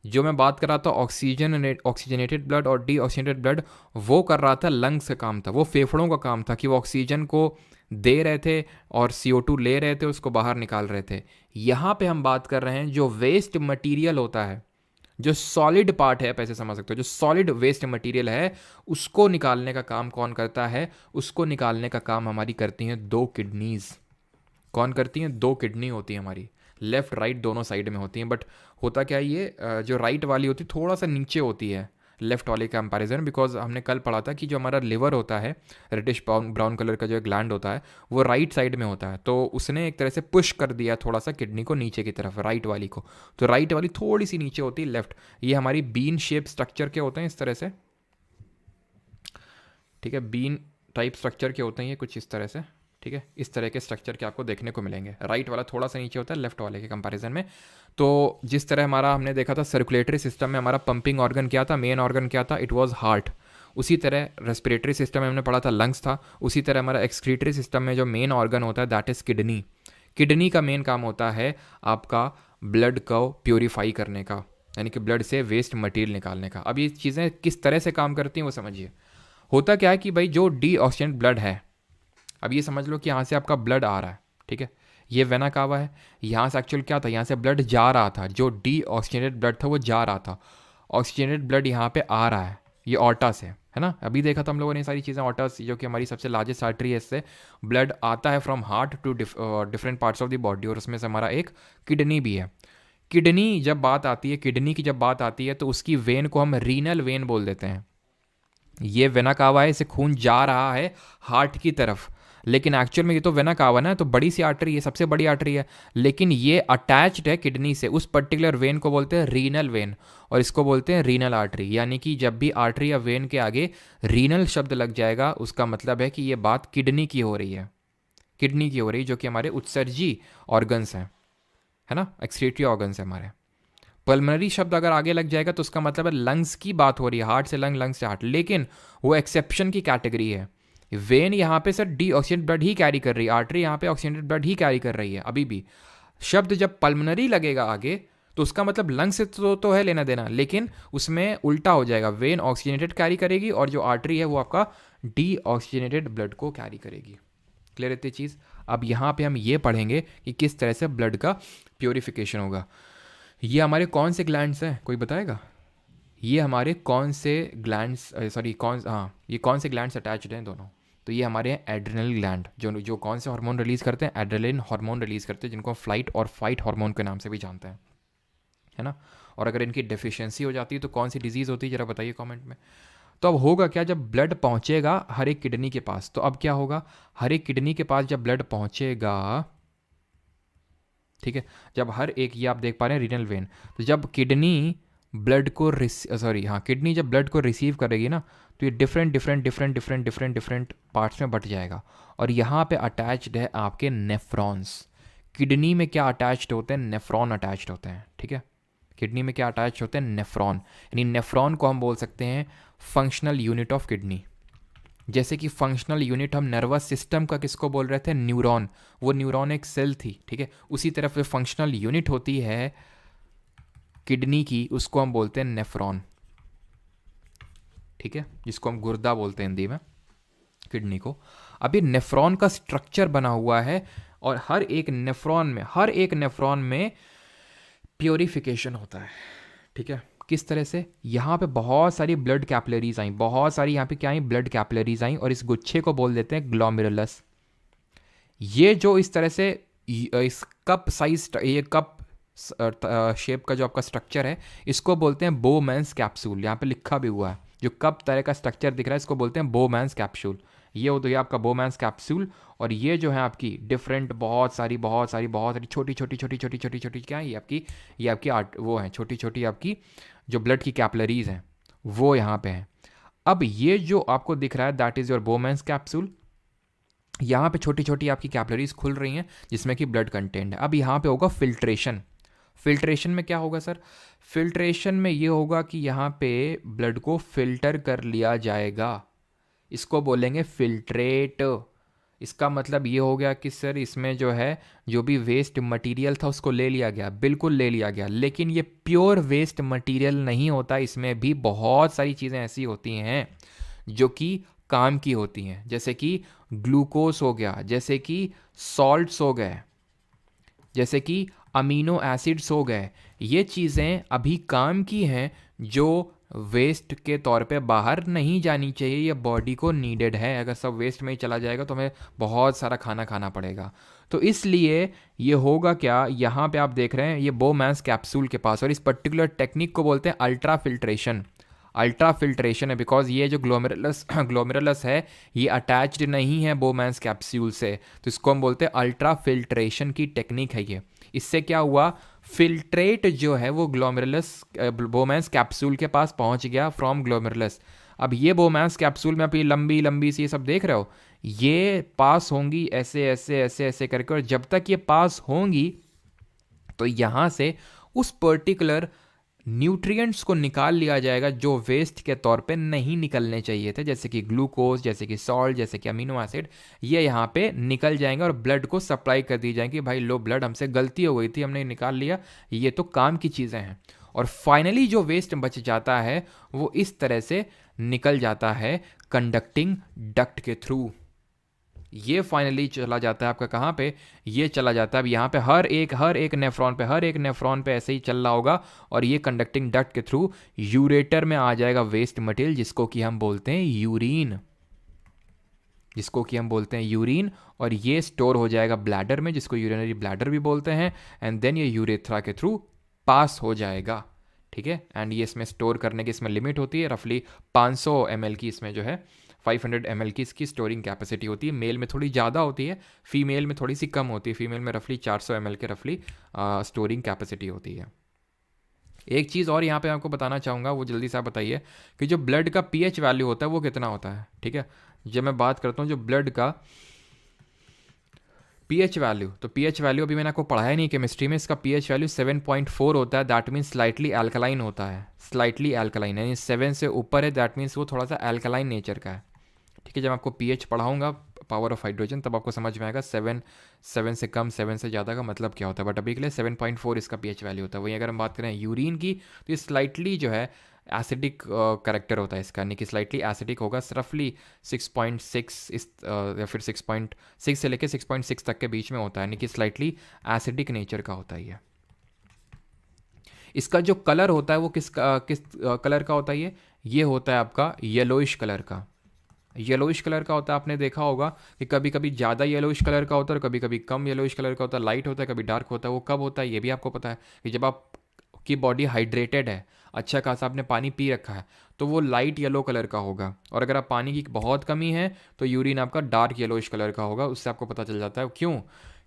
जो मैं बात कर रहा था ऑक्सीजनेटेड ब्लड और डीऑक्सीजनेटेड ब्लड, वो कर रहा था लंग्स का काम था, वो फेफड़ों का काम था कि वो ऑक्सीजन को दे रहे थे और CO2 ले रहे थे, उसको बाहर निकाल रहे थे। यहाँ पे हम बात कर रहे हैं जो वेस्ट मटेरियल होता है, जो सॉलिड पार्ट है, आप ऐसे समझ सकते हो, जो सॉलिड वेस्ट मटेरियल है उसको निकालने का काम कौन करता है? उसको निकालने का काम हमारी करती हैं दो किडनीज। कौन करती हैं? दो किडनी होती है हमारी, लेफ्ट राइट दोनों साइड में होती हैं। बट होता क्या है, ये जो राइट वाली होती है थोड़ा सा नीचे होती है लेफ्ट वाले कंपैरिजन, बिकॉज हमने कल पढ़ा था कि जो हमारा लिवर होता है, रेडिश ब्राउन कलर का जो ग्लैंड होता है, वो राइट साइड में होता है। तो उसने एक तरह से पुश कर दिया थोड़ा सा किडनी को नीचे की तरफ, राइट वाली को। तो राइट वाली थोड़ी सी नीचे होती है लेफ्ट। ये हमारी बीन शेप स्ट्रक्चर के होते हैं इस तरह से, ठीक है, बीन टाइप स्ट्रक्चर के होते हैं ये कुछ इस तरह से, ठीक है। इस तरह के स्ट्रक्चर के आपको देखने को मिलेंगे। राइट वाला थोड़ा सा नीचे होता है लेफ्ट वाले के कंपैरिजन में। तो जिस तरह हमारा हमने देखा था सर्कुलेटरी सिस्टम में हमारा पंपिंग ऑर्गन क्या था, मेन ऑर्गन क्या था, इट वाज हार्ट। उसी तरह रेस्पिरेटरी सिस्टम में हमने पढ़ा था लंग्स था। उसी तरह हमारा एक्सक्रीटरी सिस्टम में जो मेन ऑर्गन होता है दैट इज किडनी। किडनी का मेन काम होता है आपका ब्लड को प्योरीफाई करने का, यानी कि ब्लड से वेस्ट मटेरियल निकालने का। अब ये चीज़ें किस तरह से काम करती हैं वो समझिए। होता क्या है कि भाई जो डीऑक्सीजनेटेड ब्लड है, अब ये समझ लो कि यहाँ से आपका ब्लड आ रहा है, ठीक है, ये वेना कावा है, यहाँ से एक्चुअल क्या था, यहाँ से ब्लड जा रहा था, जो डीऑक्सीजनेटेड ब्लड था वो जा रहा था। ऑक्सीजनेटेड ब्लड यहाँ पे आ रहा है, ये ऑर्टा से है ना। अभी देखा था हम लोगों ने सारी चीज़ें, ऑर्टा जो कि हमारी सबसे लार्जेस्ट आर्टरी है, इससे ब्लड आता है from heart to different parts of the body, और उसमें से हमारा एक किडनी भी है। किडनी जब बात आती है, किडनी की जब बात आती है तो उसकी वेन को हम रीनल वेन बोल देते हैं। ये वेना कावा है, इसे खून जा रहा है हार्ट की तरफ, लेकिन एक्चुअल में ये तो वेना कावा ना, तो बड़ी सी आर्टरी है, सबसे बड़ी आर्टरी है, लेकिन ये अटैच्ड है किडनी से। उस पर्टिकुलर वेन को बोलते हैं रीनल वेन, और इसको बोलते हैं रीनल आर्टरी। यानी कि जब भी आर्टरी या वेन के आगे रीनल शब्द लग जाएगा उसका मतलब है कि ये बात किडनी की हो रही है, किडनी की हो रही है, जो कि हमारे उत्सर्जी ऑर्गन्स हैं, है ना, एक्सक्रीटरी ऑर्गन्स है हमारे। पल्मनरी शब्द अगर आगे लग जाएगा तो उसका मतलब है लंग्स की बात हो रही है, हार्ट से लंग, लंग से हार्ट, लेकिन वो एक्सेप्शन की कैटेगरी है। वेन यहाँ पे सर डीऑक्सीजनेटेड ब्लड ही कैरी कर रही है, आर्टरी यहाँ पे ऑक्सीजनेटेड ब्लड ही कैरी कर रही है अभी भी। शब्द जब पल्मनरी लगेगा आगे तो उसका मतलब लंग से तो है लेना देना, लेकिन उसमें उल्टा हो जाएगा, वेन ऑक्सीजनेटेड कैरी करेगी और जो आर्टरी है वो आपका डीऑक्सीजनेटेड ब्लड को कैरी करेगी। क्लियर रहती चीज़। अब यहाँ पे हम ये पढ़ेंगे कि किस तरह से ब्लड का प्योरिफिकेशन होगा। ये हमारे कौन से ग्लैंड्स हैं, कोई बताएगा? ये हमारे कौन से ग्लैंड्स, सॉरी ये कौन से ग्लैंड्स अटैच्ड हैं दोनों? तो ये हमारे हैं एड्रिनल ग्लैंड, जो कौन से हार्मोन रिलीज़ करते हैं? एड्रेनलिन हार्मोन रिलीज़ करते हैं, जिनको फ्लाइट और फाइट हार्मोन के नाम से भी जानते हैं, है ना। और अगर इनकी डेफिशिएंसी हो जाती है तो कौन सी डिजीज़ होती है, ज़रा बताइए कमेंट में। तो अब होगा क्या, जब ब्लड पहुंचेगा हर एक किडनी के पास, तो अब क्या होगा, हर एक किडनी के पास जब ब्लड पहुंचेगा, ठीक है, जब हर एक, ये आप देख पा रहे हैं रीनल वेन, तो जब किडनी ब्लड को किडनी जब ब्लड को रिसीव करेगी ना, तो ये डिफरेंट पार्ट्स में बट जाएगा। और यहाँ पे अटैच्ड है आपके नेफ्रॉन्स। किडनी में क्या अटैच्ड होते हैं? नेफ्रॉन अटैच्ड होते हैं, ठीक है। किडनी में क्या अटैच होते हैं? नेफ्रॉन। यानी नेफ्रॉन को हम बोल सकते हैं फंक्शनल यूनिट ऑफ किडनी। जैसे कि फंक्शनल यूनिट हम नर्वस सिस्टम का किसको बोल रहे थे? न्यूरॉन। वो न्यूरॉन एक सेल थी, ठीक है। उसी तरफ फंक्शनल यूनिट होती है किडनी की, उसको हम बोलते हैं नेफ्रॉन, ठीक है, जिसको हम गुर्दा बोलते हैं हिंदी में, किडनी को। अभी नेफ्रॉन का स्ट्रक्चर बना हुआ है और हर एक नेफ्रॉन में प्योरिफिकेशन होता है, ठीक है। किस तरह से? यहाँ पे बहुत सारी ब्लड कैपिलरीज आई, बहुत सारी यहाँ पे क्या आई? ब्लड कैपिलरीज आई, और इस गुच्छे को बोल देते हैं ग्लोमेरुलस। ये जो इस तरह से इस कप साइज, ये कप शेप का जो आपका स्ट्रक्चर है, इसको बोलते हैं बोमैन्स कैप्सूल। यहाँ पे लिखा भी हुआ है, जो कप तरह का स्ट्रक्चर दिख रहा है इसको बोलते हैं बोमैन्स कैप्सूल। ये हो तो ये आपका बोमैन्स कैप्सूल। और ये जो है आपकी डिफरेंट बहुत सारी छोटी छोटी छोटी छोटी छोटी छोटी क्या है ये आपकी आर्ट वो है, छोटी छोटी आपकी जो ब्लड की कैपलरीज हैं वो यहाँ पे हैं। अब ये जो आपको दिख रहा है that is your Bowman's capsule. यहाँ पे छोटी छोटी आपकी कैपलरीज खुल रही हैं जिसमें कि ब्लड कंटेंट है। अब यहाँ पे होगा फिल्ट्रेशन। फिल्ट्रेशन में क्या होगा सर? फिल्ट्रेशन में ये होगा कि यहाँ पे ब्लड को फिल्टर कर लिया जाएगा, इसको बोलेंगे फिल्ट्रेट। इसका मतलब ये हो गया कि सर इसमें जो है जो भी वेस्ट मटेरियल था उसको ले लिया गया, बिल्कुल ले लिया गया। लेकिन ये प्योर वेस्ट मटेरियल नहीं होता, इसमें भी बहुत सारी चीज़ें ऐसी होती हैं जो कि काम की होती हैं, जैसे कि ग्लूकोज हो गया, जैसे कि सॉल्ट्स हो गए, जैसे कि अमीनो एसिड्स हो गए। ये चीज़ें अभी काम की हैं जो वेस्ट के तौर पे बाहर नहीं जानी चाहिए, ये बॉडी को नीडेड है। अगर सब वेस्ट में ही चला जाएगा तो हमें बहुत सारा खाना खाना पड़ेगा। तो इसलिए ये होगा क्या, यहाँ पे आप देख रहे हैं ये बोमैन्स कैप्सूल के पास, और इस पर्टिकुलर टेक्निक को बोलते हैं अल्ट्रा फिल्ट्रेशन। अल्ट्रा फिल्ट्रेशन है बिकॉज ये जो ग्लोमेरुलस है ये अटैच्ड नहीं है बोमैन्स कैप्सूल से, तो इसको हम बोलते हैं अल्ट्रा फिल्ट्रेशन की टेक्निक है ये। इससे क्या हुआ, फिल्ट्रेट जो है वो बोमैन्स कैप्सूल के पास पहुंच गया फ्रॉम ग्लोमेरुलस। अब ये बोमैन्स कैप्सूल में आप ये लंबी लंबी सी ये सब देख रहे हो, ये पास होंगी ऐसे ऐसे ऐसे ऐसे करके, और जब तक ये पास होंगी तो यहाँ से उस पर्टिकुलर न्यूट्रिएंट्स को निकाल लिया जाएगा जो वेस्ट के तौर पे नहीं निकलने चाहिए थे, जैसे कि ग्लूकोज, जैसे कि सॉल्ट, जैसे कि अमीनो एसिड। ये यहाँ पे निकल जाएंगे और ब्लड को सप्लाई कर दी जाएंगी। भाई लो ब्लड, हमसे गलती हो गई थी, हमने निकाल लिया, ये तो काम की चीज़ें हैं। और फाइनली जो वेस्ट बच जाता है वो इस तरह से निकल जाता है कंडक्टिंग डक्ट के थ्रू। ये फाइनली चला जाता है आपका कहाँ पे, ये चला जाता है अब यहाँ पे हर एक नेफ्रॉन पे ऐसे ही चल रहा होगा, और ये कंडक्टिंग डक्ट के थ्रू यूरेटर में आ जाएगा वेस्ट मटेरियल, जिसको कि हम बोलते हैं यूरिन, और ये स्टोर हो जाएगा ब्लैडर में, जिसको यूरिनरी ब्लैडर भी बोलते हैं, एंड देन ये यूरेथ्रा के थ्रू पास हो जाएगा। ठीक है, एंड ये इसमें स्टोर करने की इसमें लिमिट होती है, रफली 500 ml की इसमें जो है 500 ml की इसकी स्टोरिंग कैपेसिटी होती है। मेल में थोड़ी ज़्यादा होती है, फीमेल में थोड़ी सी कम होती है। फीमेल में रफली 400 ml के रफली स्टोरिंग कैपेसिटी होती है। एक चीज़ और यहाँ पे आपको बताना चाहूँगा, वो जल्दी से आप बताइए कि जो ब्लड का pH वैल्यू होता है वो कितना होता है। ठीक है, जब मैं बात करता हूँ जो ब्लड का pH वैल्यू, तो pH वैल्यू अभी मैंने आपको पढ़ाया नहीं केमिस्ट्री में, इसका pH वैल्यू 7.4 होता है, दैट मीन्स स्लाइटली अल्कलाइन होता है। स्लाइटली अल्कलाइन यानी 7 से ऊपर है, दैट मीन्स वो थोड़ा सा अल्कलाइन नेचर का है। ठीक है, जब आपको pH पढ़ाऊंगा पावर ऑफ हाइड्रोजन तब आपको समझ में आएगा 7 से कम 7 से ज़्यादा का मतलब क्या होता है, बट अभी के लिए 7.4 इसका pH वैल्यू होता है। वहीं अगर हम बात करें यूरिन की तो ये स्लाइटली जो है एसिडिक करेक्टर होता है इसका, यानी कि स्लाइटली एसिडिक होगा, रफली 6.6 इस या फिर 6.6 से लेकर 6.6 तक के बीच में होता है, यानी कि स्लाइटली एसिडिक नेचर का होता है ये। इसका जो कलर होता है वो किस कलर का होता है, ये होता है आपका येलोइश कलर का। येलोइश कलर का होता है, आपने देखा होगा कि कभी कभी ज़्यादा येलोइश कलर का होता है और कभी कभी कम येलोइश कलर का होता है, लाइट होता है कभी डार्क होता है। वो कब होता है ये भी आपको पता है कि जब आपकी बॉडी हाइड्रेटेड है, अच्छा खासा आपने पानी पी रखा है, तो वो लाइट येलो कलर का होगा, और अगर आप पानी की बहुत कमी है तो यूरिन आपका डार्क येलोइश कलर का होगा। उससे आपको पता चल जाता है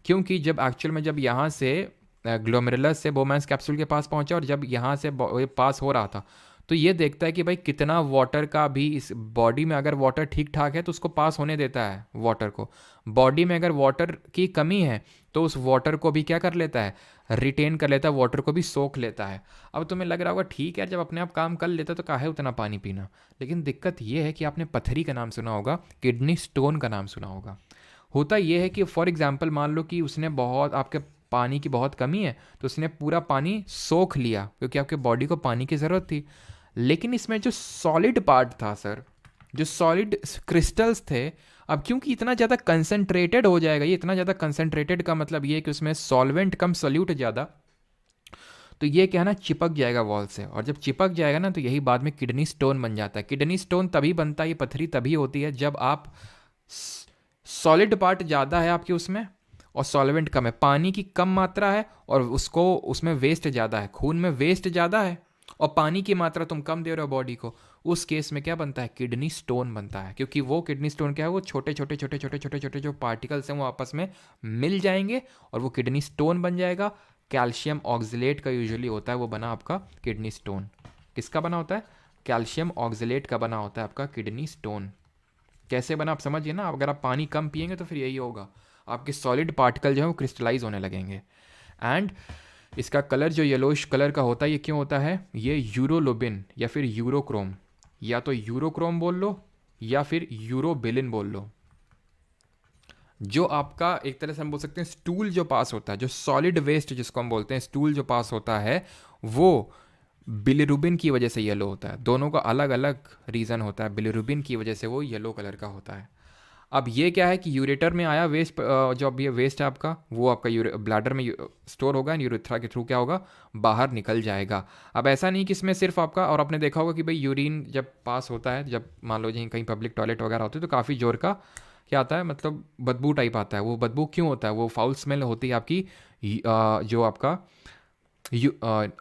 क्योंकि जब एक्चुअल में जब यहाँ से ग्लोमेरुलस से बोमैन्स कैप्सूल के पास पहुँचा और जब यहाँ से पास हो रहा था तो ये देखता है कि भाई कितना वाटर का भी इस बॉडी में, अगर वाटर ठीक ठाक है तो उसको पास होने देता है वाटर को। बॉडी में अगर वाटर की कमी है तो उस वाटर को भी क्या कर लेता है, रिटेन कर लेता है, वाटर को भी सोख लेता है। अब तुम्हें लग रहा होगा ठीक है जब अपने आप काम कर लेता तो काहे उतना पानी पीना, लेकिन दिक्कत ये है कि आपने पथरी का नाम सुना होगा, किडनी स्टोन का नाम सुना होगा। होता ये है कि फॉर एग्जाम्पल मान लो कि उसने बहुत आपके पानी की बहुत कमी है तो उसने पूरा पानी सोख लिया क्योंकि आपके बॉडी को पानी की ज़रूरत थी, लेकिन इसमें जो सॉलिड पार्ट था सर, जो सॉलिड क्रिस्टल्स थे, अब क्योंकि इतना ज़्यादा कंसनट्रेटेड हो जाएगा, ये इतना ज़्यादा कंसनट्रेटेड का मतलब ये है कि उसमें सॉल्वेंट कम सोल्यूट ज़्यादा, तो ये क्या है ना चिपक जाएगा वॉल से, और जब चिपक जाएगा ना तो यही बाद में किडनी स्टोन बन जाता है। किडनी स्टोन तभी बनता है, ये पथरी तभी होती है जब आप सॉलिड पार्ट ज़्यादा है आपके उसमें और सॉल्वेंट कम है, पानी की कम मात्रा है और उसको उसमें वेस्ट ज़्यादा है, खून में वेस्ट ज़्यादा है और पानी की मात्रा तुम कम दे रहे हो बॉडी को, उस केस में क्या बनता है, किडनी स्टोन बनता है। क्योंकि वो किडनी स्टोन क्या है, वो छोटे छोटे छोटे छोटे छोटे छोटे जो पार्टिकल्स हैं वो आपस में मिल जाएंगे और वो किडनी स्टोन बन जाएगा। कैल्शियम ऑक्जिलेट का यूजुअली होता है वो बना आपका किडनी स्टोन। किसका बना होता है, कैल्शियम ऑक्जिलेट का बना होता है आपका किडनी स्टोन। कैसे बना आप समझिए ना, अगर आप पानी कम पिएंगे तो फिर यही होगा, आपके सॉलिड पार्टिकल जो है वो क्रिस्टलाइज होने लगेंगे। एंड इसका कलर जो येलोइश कलर का होता है, ये क्यों होता है, ये यूरोलोबिन या फिर यूरोक्रोम, या तो यूरोक्रोम बोल लो या फिर यूरोबिलिन बोल लो, जो आपका एक तरह से हम बोल सकते हैं स्टूल जो पास होता है, जो सॉलिड वेस्ट जिसको हम बोलते हैं स्टूल जो पास होता है, वो बिलिरुबिन की वजह से येलो होता है। दोनों का अलग अलग रीज़न होता है, बिलिरुबिन की वजह से वो येलो कलर का होता है। अब ये क्या है कि यूरेटर में आया वेस्ट, जो अब ये वेस्ट है आपका वो आपका ब्लैडर में स्टोर होगा एंड यूरेथ्रा के थ्रू क्या होगा, बाहर निकल जाएगा। अब ऐसा नहीं कि इसमें सिर्फ आपका, और आपने देखा होगा कि भाई यूरिन जब पास होता है, जब मान लो कहीं पब्लिक टॉयलेट वगैरह होती है तो काफ़ी जोर का क्या आता है, मतलब बदबू टाइप आता है। वो बदबू क्यों होता है, वो फाउल स्मेल होती है आपकी, जो आपका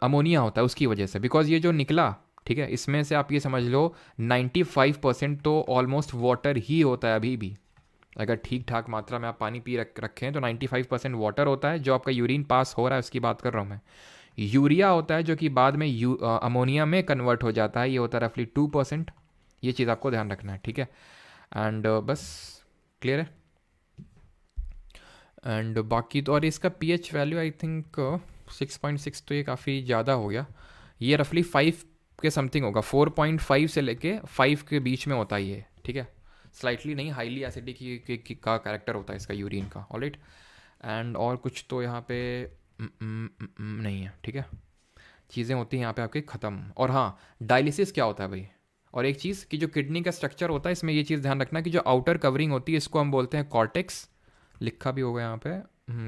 अमोनिया होता है उसकी वजह से। बिकॉज ये जो निकला, ठीक है, इसमें से आप ये समझ लो 95% तो ऑलमोस्ट वाटर ही होता है अभी भी। अगर ठीक ठाक मात्रा में आप पानी पी रखें तो 95% वाटर होता है। जो आपका यूरिन पास हो रहा है उसकी बात कर रहा हूँ मैं। यूरिया होता है जो कि बाद में अमोनिया में कन्वर्ट हो जाता है, ये होता है रफली 2%। ये चीज़ आपको ध्यान रखना है, ठीक है। एंड बस क्लियर है। एंड बाकी तो, और इसका पीएच वैल्यू आई थिंक 6.6, तो ये काफ़ी ज़्यादा हो गया। ये रफली 5 के समथिंग होगा, 4.5 से लेके 5 के बीच में होता है ये, ठीक है। स्लाइटली नहीं, हाईली एसिडिक का कैरेक्टर होता है इसका यूरिन का, ऑलराइट। एंड और कुछ तो यहाँ पे नहीं है, ठीक है। चीज़ें होती हैं यहाँ पे आपके ख़त्म। और हाँ, डायलिसिस क्या होता है भाई, और एक चीज़ कि जो किडनी का स्ट्रक्चर होता है इसमें ये चीज़ ध्यान रखना कि जो आउटर कवरिंग होती है इसको हम बोलते हैं कॉर्टेक्स। लिखा भी होगा यहाँ पे,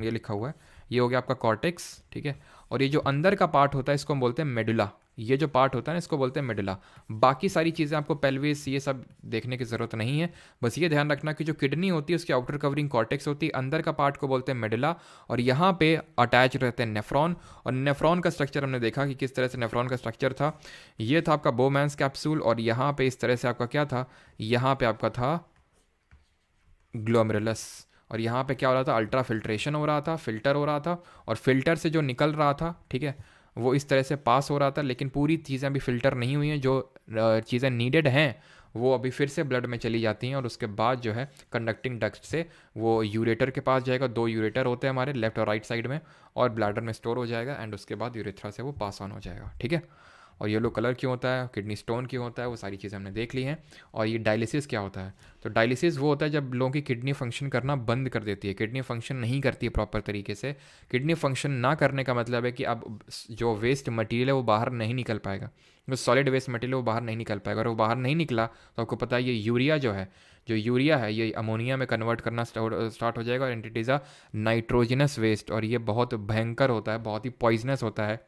ये लिखा हुआ है, ये हो गया आपका कॉर्टेक्स, ठीक है। और ये जो अंदर का पार्ट होता है इसको हम बोलते हैं मेडुला। ये जो पार्ट होता है ना इसको बोलते हैं मेडुला। बाकी सारी चीज़ें आपको पेल्विस ये सब देखने की ज़रूरत नहीं है। बस ये ध्यान रखना कि जो किडनी होती है उसकी आउटर कवरिंग कॉर्टेक्स होती है, अंदर का पार्ट को बोलते हैं मेडुला, और यहाँ पे अटैच रहते हैं नेफ्रॉन। और नेफ्रॉन का स्ट्रक्चर हमने देखा कि किस तरह से नेफ्रॉन का स्ट्रक्चर था। ये था आपका बोमैन्स कैप्सूल, और यहाँ पे इस तरह से आपका क्या था, यहाँ पे आपका था ग्लोमेरुलस। और यहाँ पे क्या हो रहा था, अल्ट्रा फिल्ट्रेशन हो रहा था, फिल्टर हो रहा था, और फिल्टर से जो निकल रहा था, ठीक है, वो इस तरह से पास हो रहा था। लेकिन पूरी चीज़ें अभी फिल्टर नहीं हुई हैं, जो चीज़ें नीडेड हैं वो अभी फिर से ब्लड में चली जाती हैं, और उसके बाद जो है कंडक्टिंग डक्ट से वो यूरेटर के पास जाएगा। 2 यूरेटर होते हैं हमारे लेफ्ट और राइट साइड में, और ब्लैडर में स्टोर हो जाएगा, एंड उसके बाद यूरेथ्रा से वो पास ऑन हो जाएगा, ठीक है। और येलो कलर क्यों होता है, किडनी स्टोन क्यों होता है, वो सारी चीज़ें हमने देख ली हैं। और ये डायलिसिस क्या होता है, तो डायलिसिस वो होता है जब लोगों की किडनी फंक्शन करना बंद कर देती है, किडनी फंक्शन नहीं करती है प्रॉपर तरीके से। किडनी फंक्शन ना करने का मतलब है कि अब जो वेस्ट मटीरियल है वो बाहर नहीं निकल पाएगा, जो सॉलिड वेस्ट मटीरियल वो बाहर नहीं निकल पाएगा। और वो बाहर नहीं निकला तो आपको पता है ये यूरिया जो है, जो यूरिया है ये अमोनिया में कन्वर्ट करना स्टार्ट हो जाएगा, और it is a nitrogenous waste. और ये बहुत भयंकर होता है, बहुत ही पॉइजनस होता है।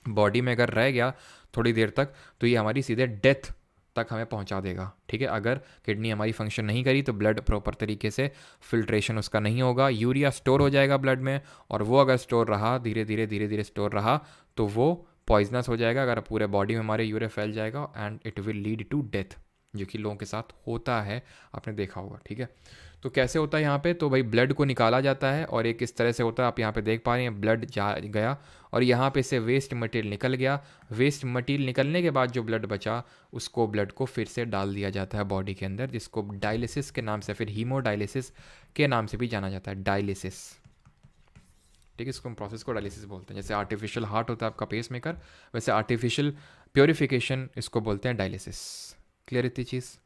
बॉडी में अगर रह गया थोड़ी देर तक तो ये हमारी सीधे डेथ तक हमें पहुंचा देगा, ठीक है। अगर किडनी हमारी फंक्शन नहीं करी तो ब्लड प्रॉपर तरीके से फिल्ट्रेशन उसका नहीं होगा, यूरिया स्टोर हो जाएगा ब्लड में, और वो अगर स्टोर रहा धीरे धीरे धीरे धीरे स्टोर रहा तो वो पॉइजनस हो जाएगा, अगर पूरे बॉडी में हमारे यूरिया फैल जाएगा, and it will lead to death, जो कि लोगों के साथ होता है, आपने देखा होगा, ठीक है। तो कैसे होता है यहाँ पे, तो भाई ब्लड को निकाला जाता है, और एक इस तरह से होता है, आप यहाँ पे देख पा रहे हैं ब्लड जा गया, और यहाँ पे से वेस्ट मटेरियल निकल गया। वेस्ट मटेरियल निकलने के बाद जो ब्लड बचा उसको ब्लड को फिर से डाल दिया जाता है बॉडी के अंदर, जिसको डायलिसिस के नाम से, फिर हीमोडायलिसिस के नाम से भी जाना जाता है, डायलिसिस, ठीक है। इसको हम प्रोसेस को डायलिसिस बोलते हैं। जैसे आर्टिफिशियल हार्ट होता है आपका पेस मेकर, वैसे आर्टिफिशियल प्योरिफिकेशन इसको बोलते हैं डायलिसिस। क्लियर इतनी चीज़,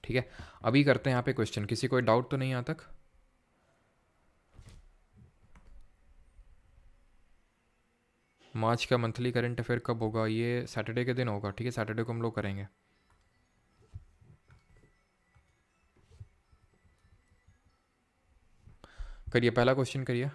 ठीक है। अभी करते हैं यहाँ पे क्वेश्चन, किसी कोई डाउट तो नहीं यहाँ तक। मार्च का मंथली करंट अफेयर कब होगा, ये सैटरडे के दिन होगा, ठीक है, सैटरडे को हम लोग करेंगे। करिए, पहला क्वेश्चन करिए।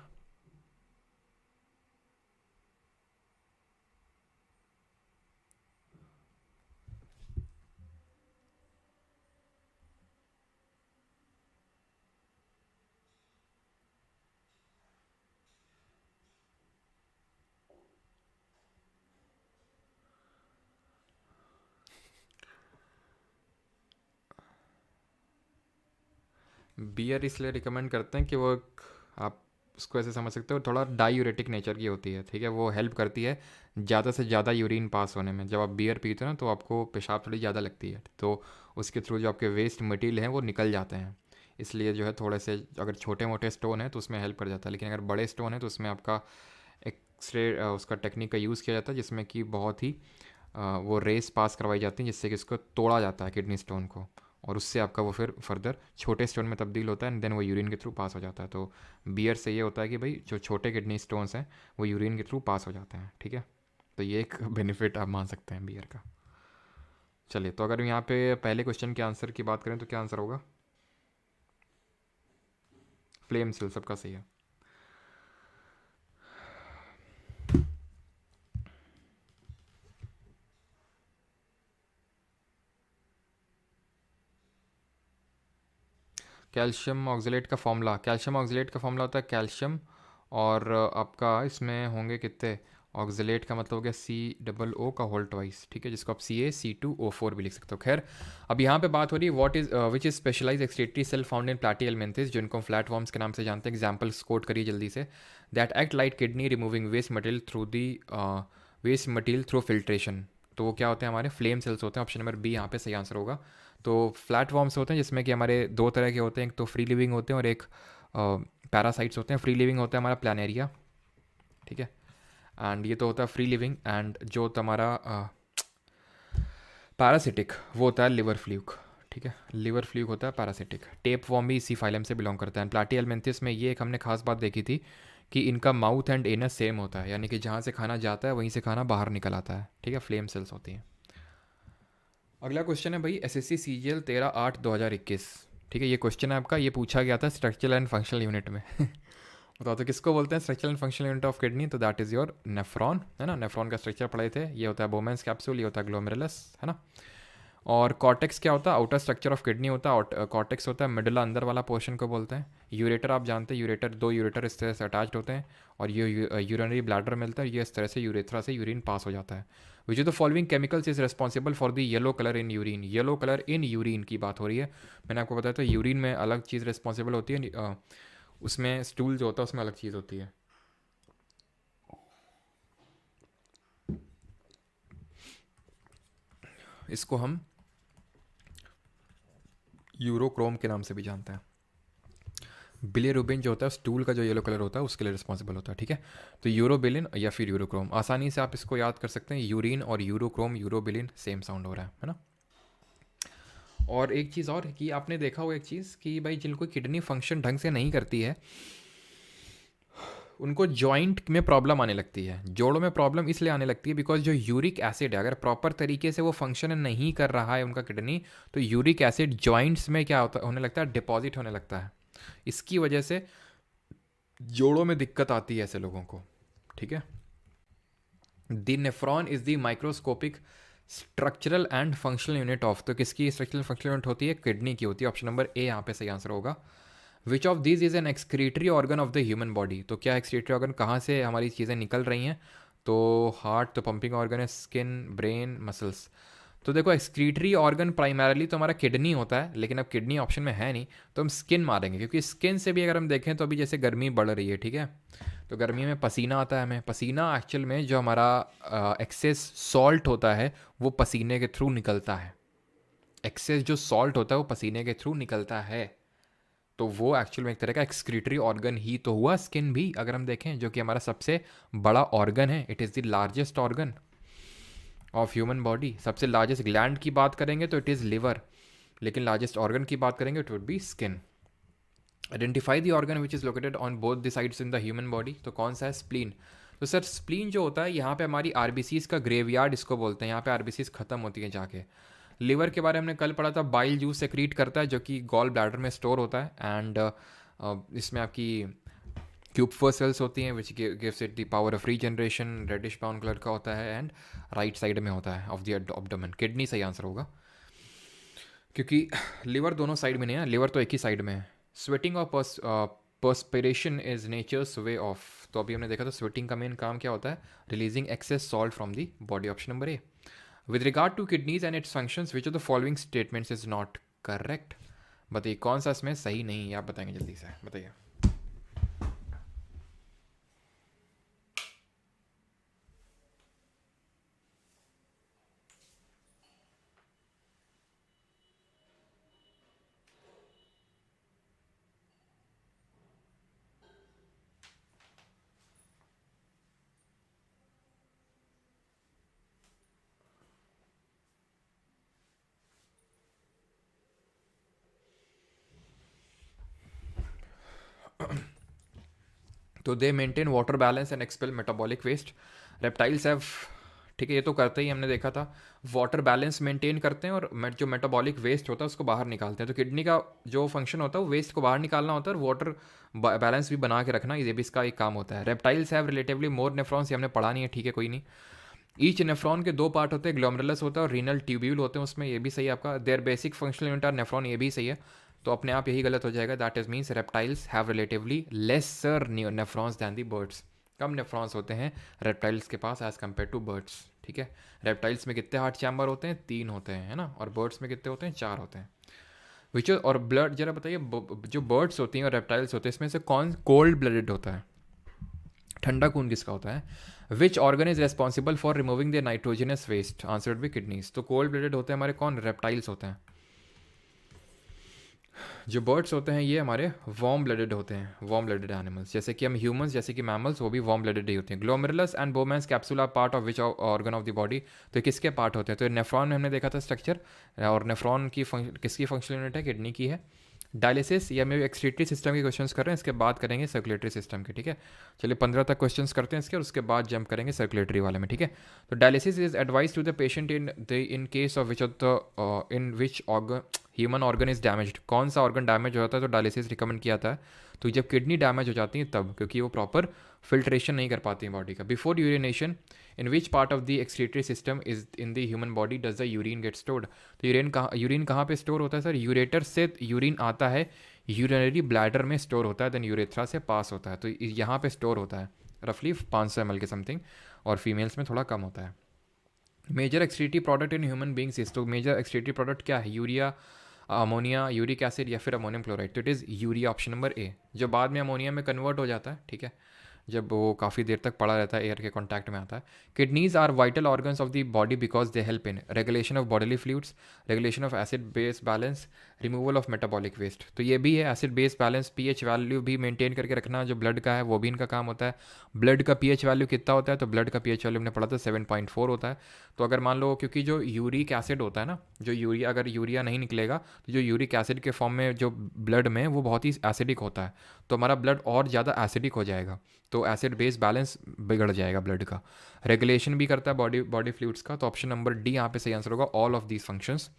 बियर इसलिए रिकमेंड करते हैं कि वो आप उसको ऐसे समझ सकते हो, थोड़ा डायूरेटिक नेचर की होती है, ठीक है। वो हेल्प करती है ज़्यादा से ज़्यादा यूरिन पास होने में। जब आप बियर पीते हो ना तो आपको पेशाब थोड़ी ज़्यादा लगती है, तो उसके थ्रू जो आपके वेस्ट मटेरियल हैं वो निकल जाते हैं। इसलिए जो है थोड़े से अगर छोटे मोटे स्टोन है तो उसमें हेल्प कर जाता है, लेकिन अगर बड़े स्टोन है तो उसमें आपका एक्सरे उसका टेक्निक का यूज़ किया जाता है, जिसमें कि बहुत ही वो रेस पास करवाई जाती हैं, जिससे कि उसको तोड़ा जाता है किडनी स्टोन को, और उससे आपका वो फिर फर्दर छोटे स्टोन में तब्दील होता है एंड देन वो यूरिन के थ्रू पास हो जाता है। तो बियर से ये होता है कि भाई जो छोटे किडनी स्टोन्स हैं वो यूरिन के थ्रू पास हो जाते हैं, ठीक है। तो ये एक बेनिफिट आप मान सकते हैं बियर का। चलिए, तो अगर यहाँ पे पहले क्वेश्चन के आंसर की बात करें तो क्या आंसर होगा? फ्लेम सेल, सबका सही है। कैल्शियम ऑक्जेलेट का फॉर्मूला, कैल्शियम ऑक्जेलेट का फॉर्मूला होता है कैल्शियम, और आपका इसमें होंगे कितने, ऑक्जेलेट का मतलब हो गया COO का होल ट्वाइस, ठीक है, जिसको आप CaC2O4 भी लिख सकते हो। खैर, अब यहाँ पे बात हो रही है what is which is specialise excretory cell found in platyhelminthes, जिनको फ्लैट वॉर्म्स के नाम से जानते हैं। एग्जाम्पल्स कोट करिए जल्दी से। That act like kidney removing waste material through the waste material through filtration. तो वो क्या होते हैं? हमारे फ्लेम सेल्स होते हैं। ऑप्शन नंबर बी यहाँ पे सही आंसर होगा। तो फ्लैट वॉर्म्स होते हैं जिसमें कि हमारे दो तरह के होते हैं, एक तो फ्री लिविंग होते हैं और एक पैरासाइट्स होते हैं। फ्री लिविंग होता है हमारा प्लानेरिया, ठीक है, एंड ये तो होता है फ्री लिविंग। एंड जो होता है हमारा पैरासिटिक, वो होता है लिवर फ्लूक, ठीक है, लिवर फ्लूक होता है पैरासिटिक। टेप वॉर्म भी इसी फाइलम से बिलोंग करता है। प्लैटिहेल्मिन्थेस में ये एक हमने खास बात देखी थी कि इनका माउथ एंड एनस सेम होता है, यानी कि जहाँ से खाना जाता है वहीं से खाना बाहर निकल आता है, ठीक है, फ्लेम सेल्स होती हैं। अगला क्वेश्चन है भाई SSC CGL 13/8/2021, ठीक है, ये क्वेश्चन है आपका, ये पूछा गया था स्ट्रक्चरल एंड फंक्शनल यूनिट में। बताओ तो किसको बोलते हैं structural and functional unit of kidney? तो दैट इज योर नेफ्रॉन, है ना। नेफ्रॉन का स्ट्रक्चर पढ़े थे, ये होता है बोमेंस कैप्सूल, ये होता है ग्लोमेरुलस, है ना। और कॉर्टेक्स क्या होता है? आउटर स्ट्रक्चर ऑफ किडनी होता है। कॉर्टेक्स होता है मिडल अंदर वाला पोर्शन को बोलते हैं। यूरेटर आप जानते हैं, यूरेटर, दो यूरेटर इस तरह से अटैच्ड होते हैं, और ये यूरिनरी ब्लैडर मिलता है, ये इस तरह से यूरेथ्रा से यूरिन पास हो जाता है। Which of the following chemicals is responsible for the yellow colour in urine? Yellow colour in urine की बात हो रही है। मैंने आपको बताया था यूरिन में अलग चीज़ रिस्पॉन्सिबल होती है, उसमें स्टूल जो होता है उसमें अलग चीज़ होती है। इसको हम यूरोक्रोम के नाम से भी जानते हैं। बिलिरुबिन जो होता है स्टूल का जो येलो कलर होता है उसके लिए रिस्पॉन्सिबल होता है, ठीक है। तो यूरोबिलिन या फिर यूरोक्रोम, आसानी से आप इसको याद कर सकते हैं। यूरिन और यूरोक्रोम, यूरोबिलिन सेम साउंड हो रहा है ना। और एक चीज़ और कि आपने देखा होगा एक चीज़ कि भाई जिनको किडनी फंक्शन ढंग से नहीं करती है उनको जॉइंट में प्रॉब्लम आने लगती है, जोड़ों में प्रॉब्लम इसलिए आने लगती है बिकॉज जो यूरिक एसिड है अगर प्रॉपर तरीके से वो फंक्शन नहीं कर रहा है उनका किडनी, तो यूरिक एसिड जॉइंट्स में क्या होता होने लगता है, डिपॉजिट होने लगता है। इसकी वजह से जोड़ों में दिक्कत आती है ऐसे लोगों को, ठीक है। The nephron is the microscopic structural and functional unit of, तो किसकी स्ट्रक्चरल फंक्शनल यूनिट होती है? किडनी की होती है। ऑप्शन नंबर ए यहाँ पे सही आंसर होगा। Which of this is an excretory organ of the human body? तो क्या एक्सक्रीटरी ऑर्गन कहाँ से हमारी चीज़ें निकल रही हैं? तो हार्ट तो पंपिंग ऑर्गन है, स्किन, ब्रेन, मसल्स। तो देखो एक्सक्रीटरी ऑर्गन प्राइमरली तो हमारा किडनी होता है, लेकिन अब किडनी ऑप्शन में है नहीं तो हम स्किन मारेंगे, क्योंकि स्किन से भी अगर हम देखें तो अभी जैसे गर्मी बढ़ रही है, ठीक है, तो गर्मी में पसीना आता है हमें। पसीना एक्चुअल में जो हमारा एक्सेस सॉल्ट होता है वो पसीने के थ्रू निकलता है। एक्सेस जो सॉल्ट होता है वो पसीने के थ्रू निकलता है, तो वो एक्चुअल में एक तरह का एक्सक्रीटरी ऑर्गन ही तो हुआ स्किन भी, अगर हम देखें, जो कि हमारा सबसे बड़ा ऑर्गन है। It is the largest organ of human body. सबसे लार्जेस्ट ग्लैंड की बात करेंगे तो इट इज़ लिवर, लेकिन लार्जेस्ट ऑर्गन की बात करेंगे it would be skin. Identify the organ which is located on both the sides in the human body, तो कौन सा है? स्प्लीन। तो सर स्प्लीन जो होता है यहाँ पे हमारी आरबीसीज का ग्रेवयार्ड इसको बोलते हैं, यहाँ पे आरबीसीज खत्म होती है जाके। लिवर के बारे में हमने कल पढ़ा था, बाइल जूस सेक्रीट करता है जो कि गॉल ब्लैडर में स्टोर होता है, एंड इसमें आपकी क्यूपफर सेल्स होती हैं which gives it the power of regeneration. Reddish brown colour का होता है एंड राइट साइड में होता है ऑफ द एब्डोमेन। किडनी सही आंसर होगा, क्योंकि लिवर दोनों साइड में नहीं है, लिवर तो एक ही साइड में है। स्वेटिंग और perspiration is nature's way of, तो अभी हमने देखा था स्वेटिंग का मेन काम क्या होता है? Releasing excess salt from the body. Option number A. With regard to kidneys and its functions which of the following statements is not correct? बताइए कौन सा इसमें सही नहीं है, आप बताएंगे जल्दी से, बताइए। तो they maintain water balance and expel metabolic waste. Reptiles have, ठीक है ये तो करते ही हमने देखा था, वाटर बैलेंस मेंटेन करते हैं और जो मेटाबॉलिक वेस्ट होता है उसको बाहर निकालते हैं। तो किडनी का जो फंक्शन होता है वो वेस्ट को बाहर निकालना होता है और वाटर बैलेंस भी बना के रखना, ये भी इसका एक काम होता है। Reptiles have relatively more nephrons, ये हमने पढ़ा नहीं है, ठीक है कोई नहीं। ईच नेफ्रॉन के दो पार्ट होते हैं, ग्लोमेरुलस होता है और रीनल ट्यूब्यूल होते हैं उसमें, ये भी सही है आपका। Their basic functional unit are nephron, ये भी सही है। तो अपने आप यही गलत हो जाएगा, that is means reptiles have relatively laser nephrons than the birds. Come nephrons होते हैं रेप्टाइल्स के पास एज कम्पेयर टू बर्ड्स, ठीक है। रेप्टाइल्स में कितने हार्ट चैम्बर होते हैं, 3 होते हैं, है ना, और बर्ड्स में कितने होते हैं, 4 होते हैं। विच और ब्लड जरा बताइए, जो बर्ड्स होती हैं और रेप्टाइल्स होते हैं इसमें से कौन कोल्ड ब्लडेड होता है, ठंडा खून किसका होता है। Which organ is responsible for removing the nitrogenous waste, answer would be kidneys. तो कोल्ड ब्लडेड होते हैं हमारे कौन, रेप्टाइल्स होते हैं। जो बर्ड्स होते हैं ये हमारे वार्म ब्लडेड होते हैं, वार्म ब्लडेड एनिमल्स, जैसे कि हम ह्यूमंस, जैसे कि मैमल्स, वो भी वार्म ब्लडेड ही होते हैं। Glomerulus and Bowman's capsule are part of which organ of the body, तो किसके पार्ट होते हैं, तो नेफ्रॉन में हमने देखा था स्ट्रक्चर, और नेफ्रॉन की किसकी फंक्शनल यूनिट है, किडनी की है। डायलिसिस, या मैं एक्सक्रीटरी सिस्टम के क्वेश्चंस कर रहे हैं, इसके बाद करेंगे सर्कुलेटरी सिस्टम के, ठीक है। चलिए 15 तक क्वेश्चंस करते हैं इसके, और उसके बाद जंप करेंगे सर्कुलेटरी वाले में, ठीक है। तो dialysis is advice to the patient in case of which of the in which organ human organ is damaged, कौन सा ऑर्गन डैमेज हो जाता है तो डायलिसिस रिकमेंड किया था। तो जब किडनी डैमेज हो जाती है तब, क्योंकि वो प्रॉपर फिल्ट्रेशन नहीं कर पाती है बॉडी का। Before urination, in which part of the excretory system is in the human body does the urine get stored, तो यूरिन कहाँ पे स्टोर होता है सर, यूरेटर से यूरिन आता है, यूरिनरी ब्लैडर में स्टोर होता है, देन यूरेथ्रा से पास होता है, तो यहाँ पे स्टोर होता है रफली 500 ml के समथिंग, और फीमेल्स में थोड़ा कम होता है। Major excretory product in human beings is, तो मेजर एक्सक्रीटरी प्रोडक्ट क्या है, यूरिया, अमोनिया, यूरिक एसिड या फिर अमोनियम क्लोराइड, तो it is urea, option number A, जो बाद में अमोनिया में कन्वर्ट हो जाता है, ठीक है, जब वो काफ़ी देर तक पड़ा रहता है, एयर के कॉन्टैक्ट में आता है। Kidneys are vital organs of the body because they help in regulation of bodily fluids, regulation of acid base balance, removal of metabolic waste, तो ये भी है acid base balance, pH value भी maintain करके रखना जो ब्लड का है, वो भी इनका काम होता है। ब्लड का पीएच वैल्यू कितना होता है, तो ब्लड का पीएच वैल्यू हमने पढ़ा था 7.4 होता है। तो अगर मान लो, क्योंकि जो यूरिक एसिड होता है ना, जो यूरिया, अगर यूरिया नहीं निकलेगा तो जो यूरिक एसिड के फॉर्म में जो ब्लड में, वो बहुत ही एसिडिक होता है, तो हमारा ब्लड और ज़्यादा एसिडिक हो जाएगा, तो एसिड बेस बैलेंस बिगड़ जाएगा ब्लड का। रेगुलेशन भी करता है बॉडी फ्लूइड्स का, तो ऑप्शन नंबर डी यहाँ पे सही आंसर होगा, all of these functions.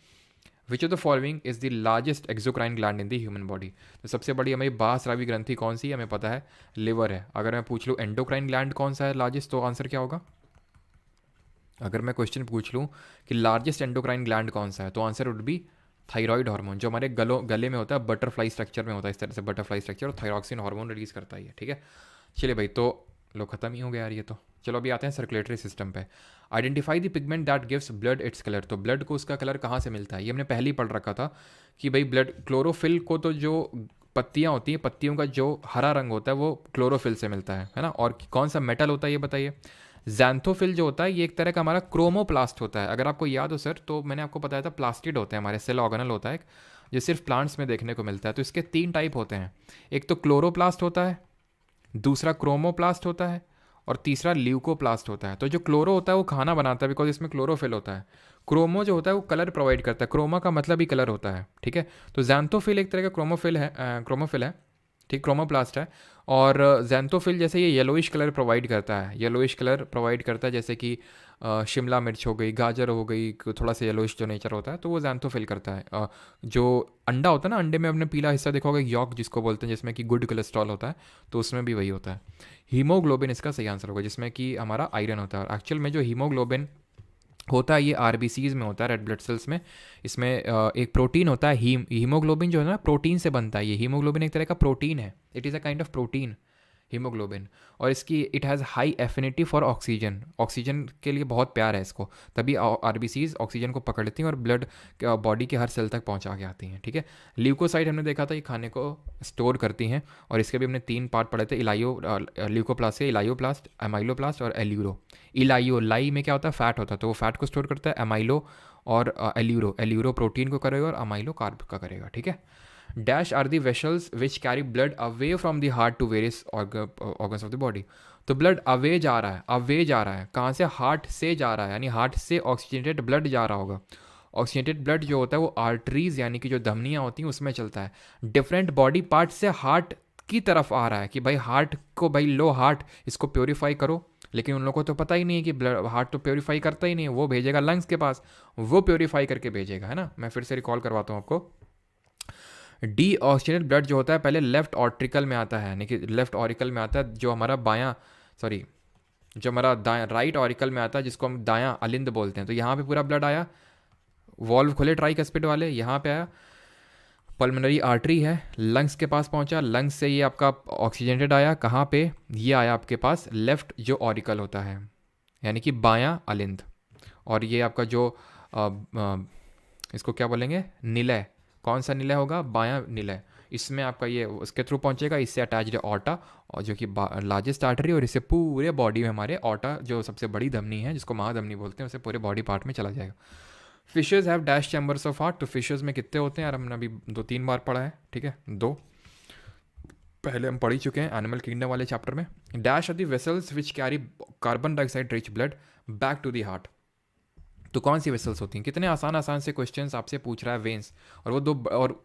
Which of the following is the largest exocrine gland in the human body, तो सबसे बड़ी हमारी बाह्यस्रावी ग्रंथि कौन सी है, हमें पता है लिवर है। अगर मैं पूछ लूँ एंडोक्राइन ग्लैंड कौन सा है लार्जेस्ट, तो आंसर क्या होगा। अगर मैं क्वेश्चन पूछ लूँ कि लार्जेस्ट एंडोक्राइन ग्लैंड कौन सा है, तो answer would B thyroid hormone, जो हमारे गले में होता है, बटरफ्लाई स्ट्रक्चर में होता है, इस तरह से बटरफ्लाई स्ट्रक्चर, और थायरॉक्सिन हार्मोन रिलीज करता है ये, ठीक है। चलिए भाई, तो लो खत्म ही हो गया यार ये तो। चलो अभी आते हैं सर्कुलेटरी सिस्टम पे। Identify the pigment that gives blood its colour, तो ब्लड को उसका कलर कहाँ से मिलता है, ये हमने पहले ही पढ़ रखा था कि भाई ब्लड क्लोरोफिल को, तो जो पत्तियाँ होती हैं, पत्तियों का जो हरा रंग होता है वो क्लोरोफिल से मिलता है ना। और कौन सा मेटल होता है ये बताइए। जैंथोफिल जो होता है ये एक तरह का हमारा क्रोमोप्लास्ट होता है, अगर आपको याद हो सर, तो मैंने आपको बताया था प्लास्टिड होते हैं हमारे, सेल ऑर्गेनल होता है जो सिर्फ प्लांट्स में देखने को मिलता है। तो इसके 3 टाइप होते हैं, एक तो क्लोरोप्लास्ट होता है, दूसरा क्रोमोप्लास्ट होता है, और तीसरा ल्यूकोप्लास्ट होता है। तो जो क्लोरो होता है वो खाना बनाता है, बिकॉज इसमें क्लोरोफिल होता है। क्रोमो जो होता है वो कलर प्रोवाइड करता है, क्रोमा का मतलब ही कलर होता है, ठीक है। तो जैंथोफिल एक तरह का क्रोमोफिल है, ठीक, क्रोमोप्लास्ट है। और जैंथोफिल जैसे ये येलोइश कलर प्रोवाइड करता है, येलोइश कलर प्रोवाइड करता है, जैसे कि शिमला मिर्च हो गई, गाजर हो गई, थोड़ा सा येलोइश जो नेचर होता है, तो वो जैंथोफिल करता है। जो अंडा होता है ना, अंडे में हमने पीला हिस्सा देखा होगा, यॉक जिसको बोलते हैं, जिसमें कि गुड कोलेस्ट्रॉल होता है, तो उसमें भी वही होता है। हीमोग्लोबिन इसका सही आंसर होगा, जिसमें कि हमारा आयरन होता है। एक्चुअल में जो हीमोग्लोबिन होता है ये आरबीसीज में होता है, रेड ब्लड सेल्स में। इसमें एक प्रोटीन होता है, हीमोग्लोबिन जो है ना प्रोटीन से बनता है, ये हीमोग्लोबिन एक तरह का प्रोटीन है, it is a kind of protein. Haemoglobin. और इसकी it has high affinity for oxygen, oxygen के लिए बहुत प्यार है इसको, तभी आरबीसीज ऑक्सीजन को पकड़ती हैं और ब्लड बॉडी के हर सेल तक पहुंचा के आती हैं, ठीक है। ल्यूकोसाइट हमने देखा था ये खाने को स्टोर करती हैं, और इसके भी हमने 3 पार्ट पढ़े थे, इलायो ल्यूकोप्लास्ट से इलायोप्लास्ट, एमाइलोप्लास्ट और एल्यूरो। इलायो लाई में क्या होता है, फैट होता है, तो वो फैट को स्टोर करता है। एमाइलो और एल्यूरो, एल्यूरो प्रोटीन को करेगा और अमाइलो कार्ब का करेगा, ठीक है। Dash are the vessels which carry blood away from the heart to various organs of the body. तो ब्लड अवे जा रहा है, अवे जा रहा है कहाँ से, हार्ट से जा रहा है, यानी हार्ट से ऑक्सीजनेटेड ब्लड जा रहा होगा। ऑक्सीजनेटेड ब्लड जो होता है वो आर्टरीज यानी कि जो धमनियाँ होती हैं उसमें चलता है। डिफरेंट बॉडी पार्ट से हार्ट की तरफ आ रहा है कि भाई हार्ट को, भाई लो हार्ट इसको प्योरीफाई करो, लेकिन उन लोगों को तो पता ही नहीं है कि ब्लड हार्ट तो प्योरीफाई करता ही नहीं है, वो भेजेगा लंग्स के पास, वो प्योरीफाई करके भेजेगा, है ना। मैं फिर से रिकॉल करवाता हूँ आपको। डी ऑक्सीजनेटेड ब्लड जो होता है पहले लेफ्ट ऑर्ट्रिकल में आता है, यानी कि लेफ्ट ऑरिकल में आता है, जो हमारा बायां, सॉरी जो हमारा दायां राइट ऑरिकल में आता है, जिसको हम दायां अलिंद बोलते हैं। तो यहाँ पे पूरा ब्लड आया, वॉल्व खुले ट्राइकस्पिड वाले, यहाँ पे आया, पल्मोनरी आर्टरी है, लंग्स के पास पहुंचा, लंग्स से ये आपका ऑक्सीजनेटेड आया, कहाँ पे, ये आया आपके पास लेफ्ट जो ऑरिकल होता है, यानी कि बायां अलिंद। और ये आपका जो इसको क्या बोलेंगे, निलय, कौन सा निलय होगा, बायां निलय, इसमें आपका ये उसके थ्रू पहुंचेगा, इससे अटैच्ड है ऑर्टा, और जो कि लार्जेस्ट आर्टरी, और इससे पूरे बॉडी में हमारे ऑर्टा जो सबसे बड़ी धमनी है जिसको महाधमनी बोलते हैं, उसे पूरे बॉडी पार्ट में चला जाएगा। Fishes have dash chambers of heart. तो फिशेज में कितने होते हैं यार, हमने अभी 2-3 बार पढ़ा है, ठीक है, 2 पहले हम पढ़ ही चुके हैं एनिमल किंगडम वाले चैप्टर में। Dash are the vessels which carry carbon dioxide rich blood back to the heart. तो कौन सी वेसल्स होती हैं, कितने आसान आसान से क्वेश्चंस आपसे पूछ रहा है। वेंस, और वो 2 और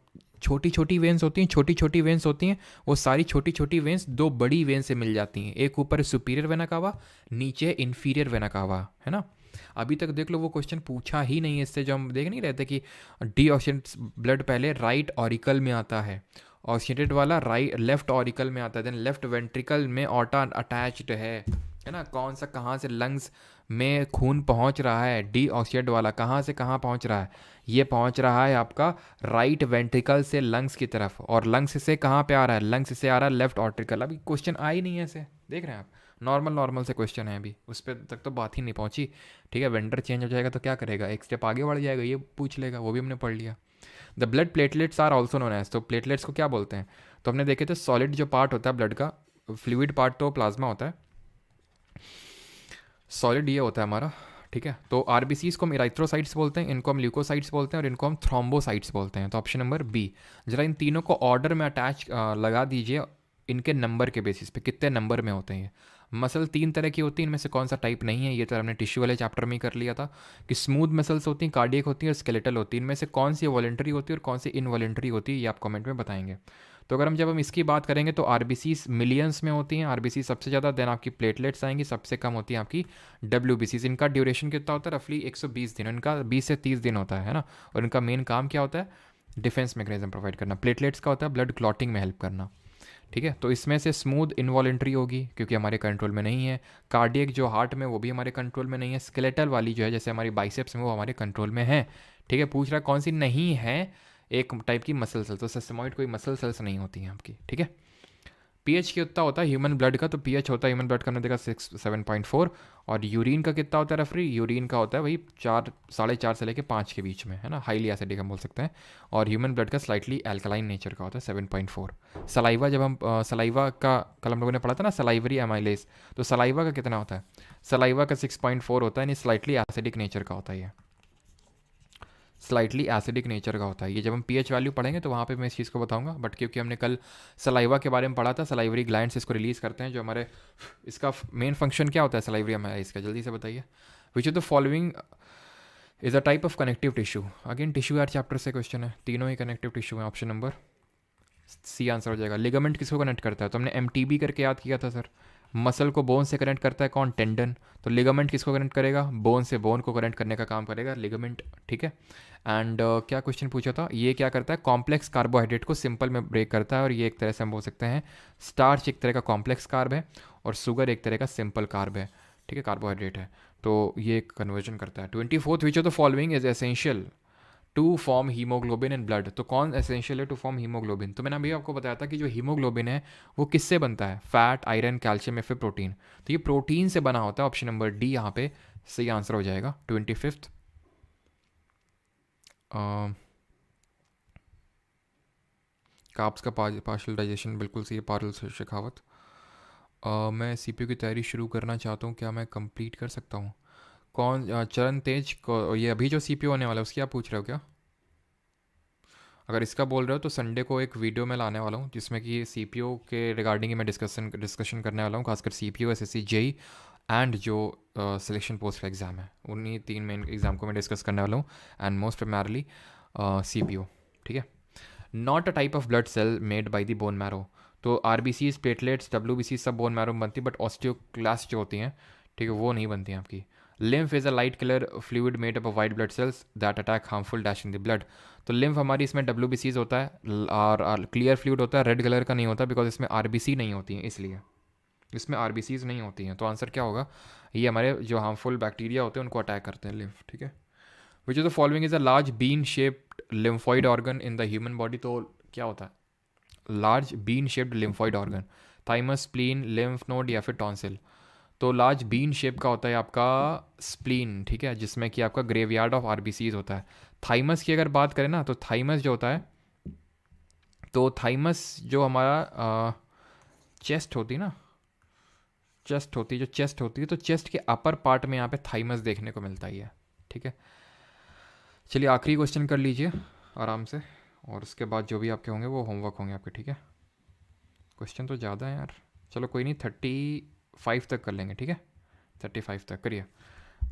छोटी छोटी वेंस होती हैं, छोटी छोटी वेंस होती हैं, वो सारी छोटी छोटी वेंस 2 बड़ी वेंस से मिल जाती हैं, एक ऊपर सुपीरियर वेना कावा, नीचे इन्फीरियर वेना कावा, है ना। अभी तक देख लो वो क्वेश्चन पूछा ही नहीं है, इससे जो हम देख नहीं रहते कि डी ऑक्सीजनेटेड ब्लड पहले राइट ऑरिकल में आता है, ऑक्सीजनेटेड वाला राइट लेफ्ट ऑरिकल में आता है, देन लेफ्ट वेंट्रिकल में ऑर्टा अटैच्ड है ना। कौन सा, कहाँ से लंग्स में खून पहुंच रहा है, डी ऑक्सीडेट वाला कहाँ से कहाँ पहुंच रहा है, ये पहुंच रहा है आपका राइट वेंट्रिकल से लंग्स की तरफ, और लंग्स से कहाँ पे आ रहा है, लंग्स से आ रहा है लेफ्ट ऑर्टिकल। अभी क्वेश्चन आ ही नहीं है ऐसे, देख रहे हैं आप, नॉर्मल से क्वेश्चन है, अभी उस पर तक तो बात ही नहीं पहुंची, ठीक है। वेंडर चेंज हो जाएगा तो क्या करेगा, एक स्टेप आगे बढ़ जाएगा, ये पूछ लेगा, वो भी हमने पढ़ लिया। The blood platelets are also known as, तो प्लेटलेट्स को क्या बोलते हैं, तो हमने देखे थे सॉलिड जो पार्ट होता है ब्लड का, फ्लूइड पार्ट तो प्लाज्मा होता है, सॉलिड ये होता है हमारा, ठीक है। तो आरबीसीज को हम इराइथ्रोसाइट्स बोलते हैं, इनको हम ल्यूकोसाइट्स बोलते हैं, और इनको हम थ्रोम्बोसाइट्स बोलते हैं। तो ऑप्शन नंबर बी, जरा इन तीनों को ऑर्डर में अटैच लगा दीजिए, इनके नंबर के बेसिस पे कितने नंबर में होते हैं। मसल 3 तरह की होती है, इनमें से कौन सा टाइप नहीं है, ये तो हमने टिश्यू वाले चैप्टर में ही कर लिया था कि स्मूथ मसल्स होती हैं, कार्डियक होती हैं और स्केलेटल होती है, इनमें से कौन सी वॉलेंटरी होती है और कौन सी इनवॉलेंटरी होती है, ये आप कमेंट में बताएंगे। तो अगर जब हम इसकी बात करेंगे तो आरबीसीज मिलियंस में होती हैं, आरबीसी सबसे ज़्यादा, देन आपकी प्लेटलेट्स आएंगी, सबसे कम होती है आपकी डब्ल्यूबीसीज। इनका ड्यूरेशन कितना होता है, रफली 120 दिन, इनका 20 से 30 दिन होता है ना। और इनका मेन काम क्या होता है, डिफेंस मैकेनिज्म प्रोवाइड करना। प्लेटलेट्स का होता है ब्लड क्लॉटिंग में हेल्प करना, ठीक है। तो इसमें से स्मूथ इनवॉलेंट्री होगी क्योंकि हमारे कंट्रोल में नहीं है, कार्डियक जो हार्ट में वो भी हमारे कंट्रोल में नहीं है, स्केलेटल वाली जो है जैसे हमारी बाइसेप्स में वो हमारे कंट्रोल में है, ठीक है। पूछ रहा है कौन सी नहीं है, एक टाइप की मसल सेल्स, तो सेसेमॉइड कोई मसल सेल्स नहीं होती हैं आपकी, ठीक है। पीएच कितना होता है ह्यूमन ब्लड का, तो पीएच होता है ह्यूमन ब्लड का हमने देखा 7.4, और यूरिन का कितना होता है रेफरी, यूरिन का होता है वही 4, 4.5 से लेके 5 के बीच में, है ना, हाईली एसिडिक हम बोल सकते हैं। और ह्यूमन ब्लड का स्लाइटली एल्कलाइन नेचर का होता है 7.4। सलाइवा, जब हम सलाइवा का कल हम लोगों ने पढ़ा था ना, सलाइवरी एमाइलेज, तो सलाइवा का कितना होता है, सलाइवा का 6.4 होता है, यानी स्लाइटली एसिडिक नेचर का होता है, ये स्लाइटली एसिडिक नेचर का होता है। ये जब हम पीएच वैल्यू पढ़ेंगे तो वहाँ पे मैं इस चीज़ को बताऊंगा, बट क्योंकि हमने कल सलाइवा के बारे में पढ़ा था, सलाइवरी ग्लैंड्स इसको रिलीज़ करते हैं, जो हमारे, इसका मेन फंक्शन क्या होता है सलाइवरी एमाइलेज का, जल्दी से बताइए। विच of the following is a type of connective tissue, again tissue यार चैप्टर से क्वेश्चन है, तीनों ही कनेक्टिव टिश्यू है, ऑप्शन नंबर सी आंसर हो जाएगा। लिगामेंट किसको कनेक्ट करता है, तो हमने एमटीबी करके याद किया था सर। मसल को बोन से कनेक्ट करता है कौन, टेंडन। तो लिगामेंट किसको कनेक्ट करेगा, बोन से बोन को कनेक्ट करने का काम करेगा लिगामेंट, ठीक है। एंड क्या क्वेश्चन पूछा था, ये क्या करता है, कॉम्प्लेक्स कार्बोहाइड्रेट को सिंपल में ब्रेक करता है, और ये एक तरह से हम बोल सकते हैं स्टार्च एक तरह का कॉम्प्लेक्स कार्ब है, और शुगर एक तरह का सिंपल कार्ब है, ठीक है, कार्बोहाइड्रेट है, तो ये कन्वर्जन करता है। 24th, which of the following is essential to form haemoglobin in blood. तो कौन एसेंशियल है टू फॉर्म हीमोग्लोबिन? तो मैंने अभी आपको बताया था कि जो हीमोग्लोबिन है वो किससे बनता है? फैट, आयरन, कैल्शियम या फिर प्रोटीन। तो ये प्रोटीन से बना होता है। ऑप्शन नंबर डी यहाँ पे सही आंसर हो जाएगा। 25th काप्स का पार्शल डाइजेशन, बिल्कुल सही है पारुल शेखावत। मैं सीपीयू की तैयारी शुरू करना चाहता हूँ, क्या मैं कंप्लीट कर सकता हूँ? कौन चरण तेज को, ये अभी जो सीपीयू होने वाला है उसकी आप पूछ रहे हो क्या? अगर इसका बोल रहे हो तो संडे को एक वीडियो मैं लाने वाला हूँ जिसमें कि सीपीयू के रिगार्डिंग ही मैं डिस्कशन करने वाला हूँ, खासकर सीपीयू, एसएससी, जेई एंड जो सिलेक्शन पोस्ट का एग्ज़ाम है, उन्हीं 3 मेन एग्ज़ाम को मैं डिस्कस करने वाला हूँ, एंड मोस्ट प्राइमरली सीपीयू। ठीक है। Not a type of blood cell made by the bone marrow. तो आरबीसीज, प्लेटलेट्स, डब्ल्यूबीसी सब बोन मैरो में बनती है, बट ऑस्टियोक्लास्ट जो होती हैं, ठीक है, वो नहीं बनती हैं आपकी। Lymph is a light colour fluid made up of white blood cells that attack harmful dash in the blood. तो लिम्फ हमारी इसमें डब्ल्यूबीसीज होता है, और क्लियर फ्लूइड होता है, रेड कलर का नहीं होता, बिकॉज इसमें आरबीसी नहीं होती है, इसलिए इसमें आरबीसीज नहीं होती हैं। तो आंसर क्या होगा? ये हमारे जो हार्मफुल बैक्टीरिया होते हैं उनको अटैक करते हैं लिम्फ। ठीक है। Which is the following is a large bean shaped lymphoid organ in the human body. तो क्या होता है large bean shaped lymphoid organ? Thymus, spleen, lymph node या फिर टॉन्सिल? तो लार्ज बीन शेप का होता है आपका स्प्लीन। ठीक है, जिसमें कि आपका ग्रेवयार्ड ऑफ आरबीसीज होता है। थाइमस की अगर बात करें ना, तो थाइमस जो होता है, तो थाइमस जो हमारा चेस्ट होती है ना, चेस्ट होती है, जो चेस्ट होती है, तो चेस्ट के अपर पार्ट में यहाँ पे थाइमस देखने को मिलता ही है। ठीक है। चलिए आखिरी क्वेश्चन कर लीजिए आराम से, और उसके बाद जो भी आपके होंगे वो होमवर्क होंगे आपके। ठीक है। क्वेश्चन तो ज़्यादा है यार, चलो कोई नहीं, 35 तक कर लेंगे। ठीक है, 35 तक करिए।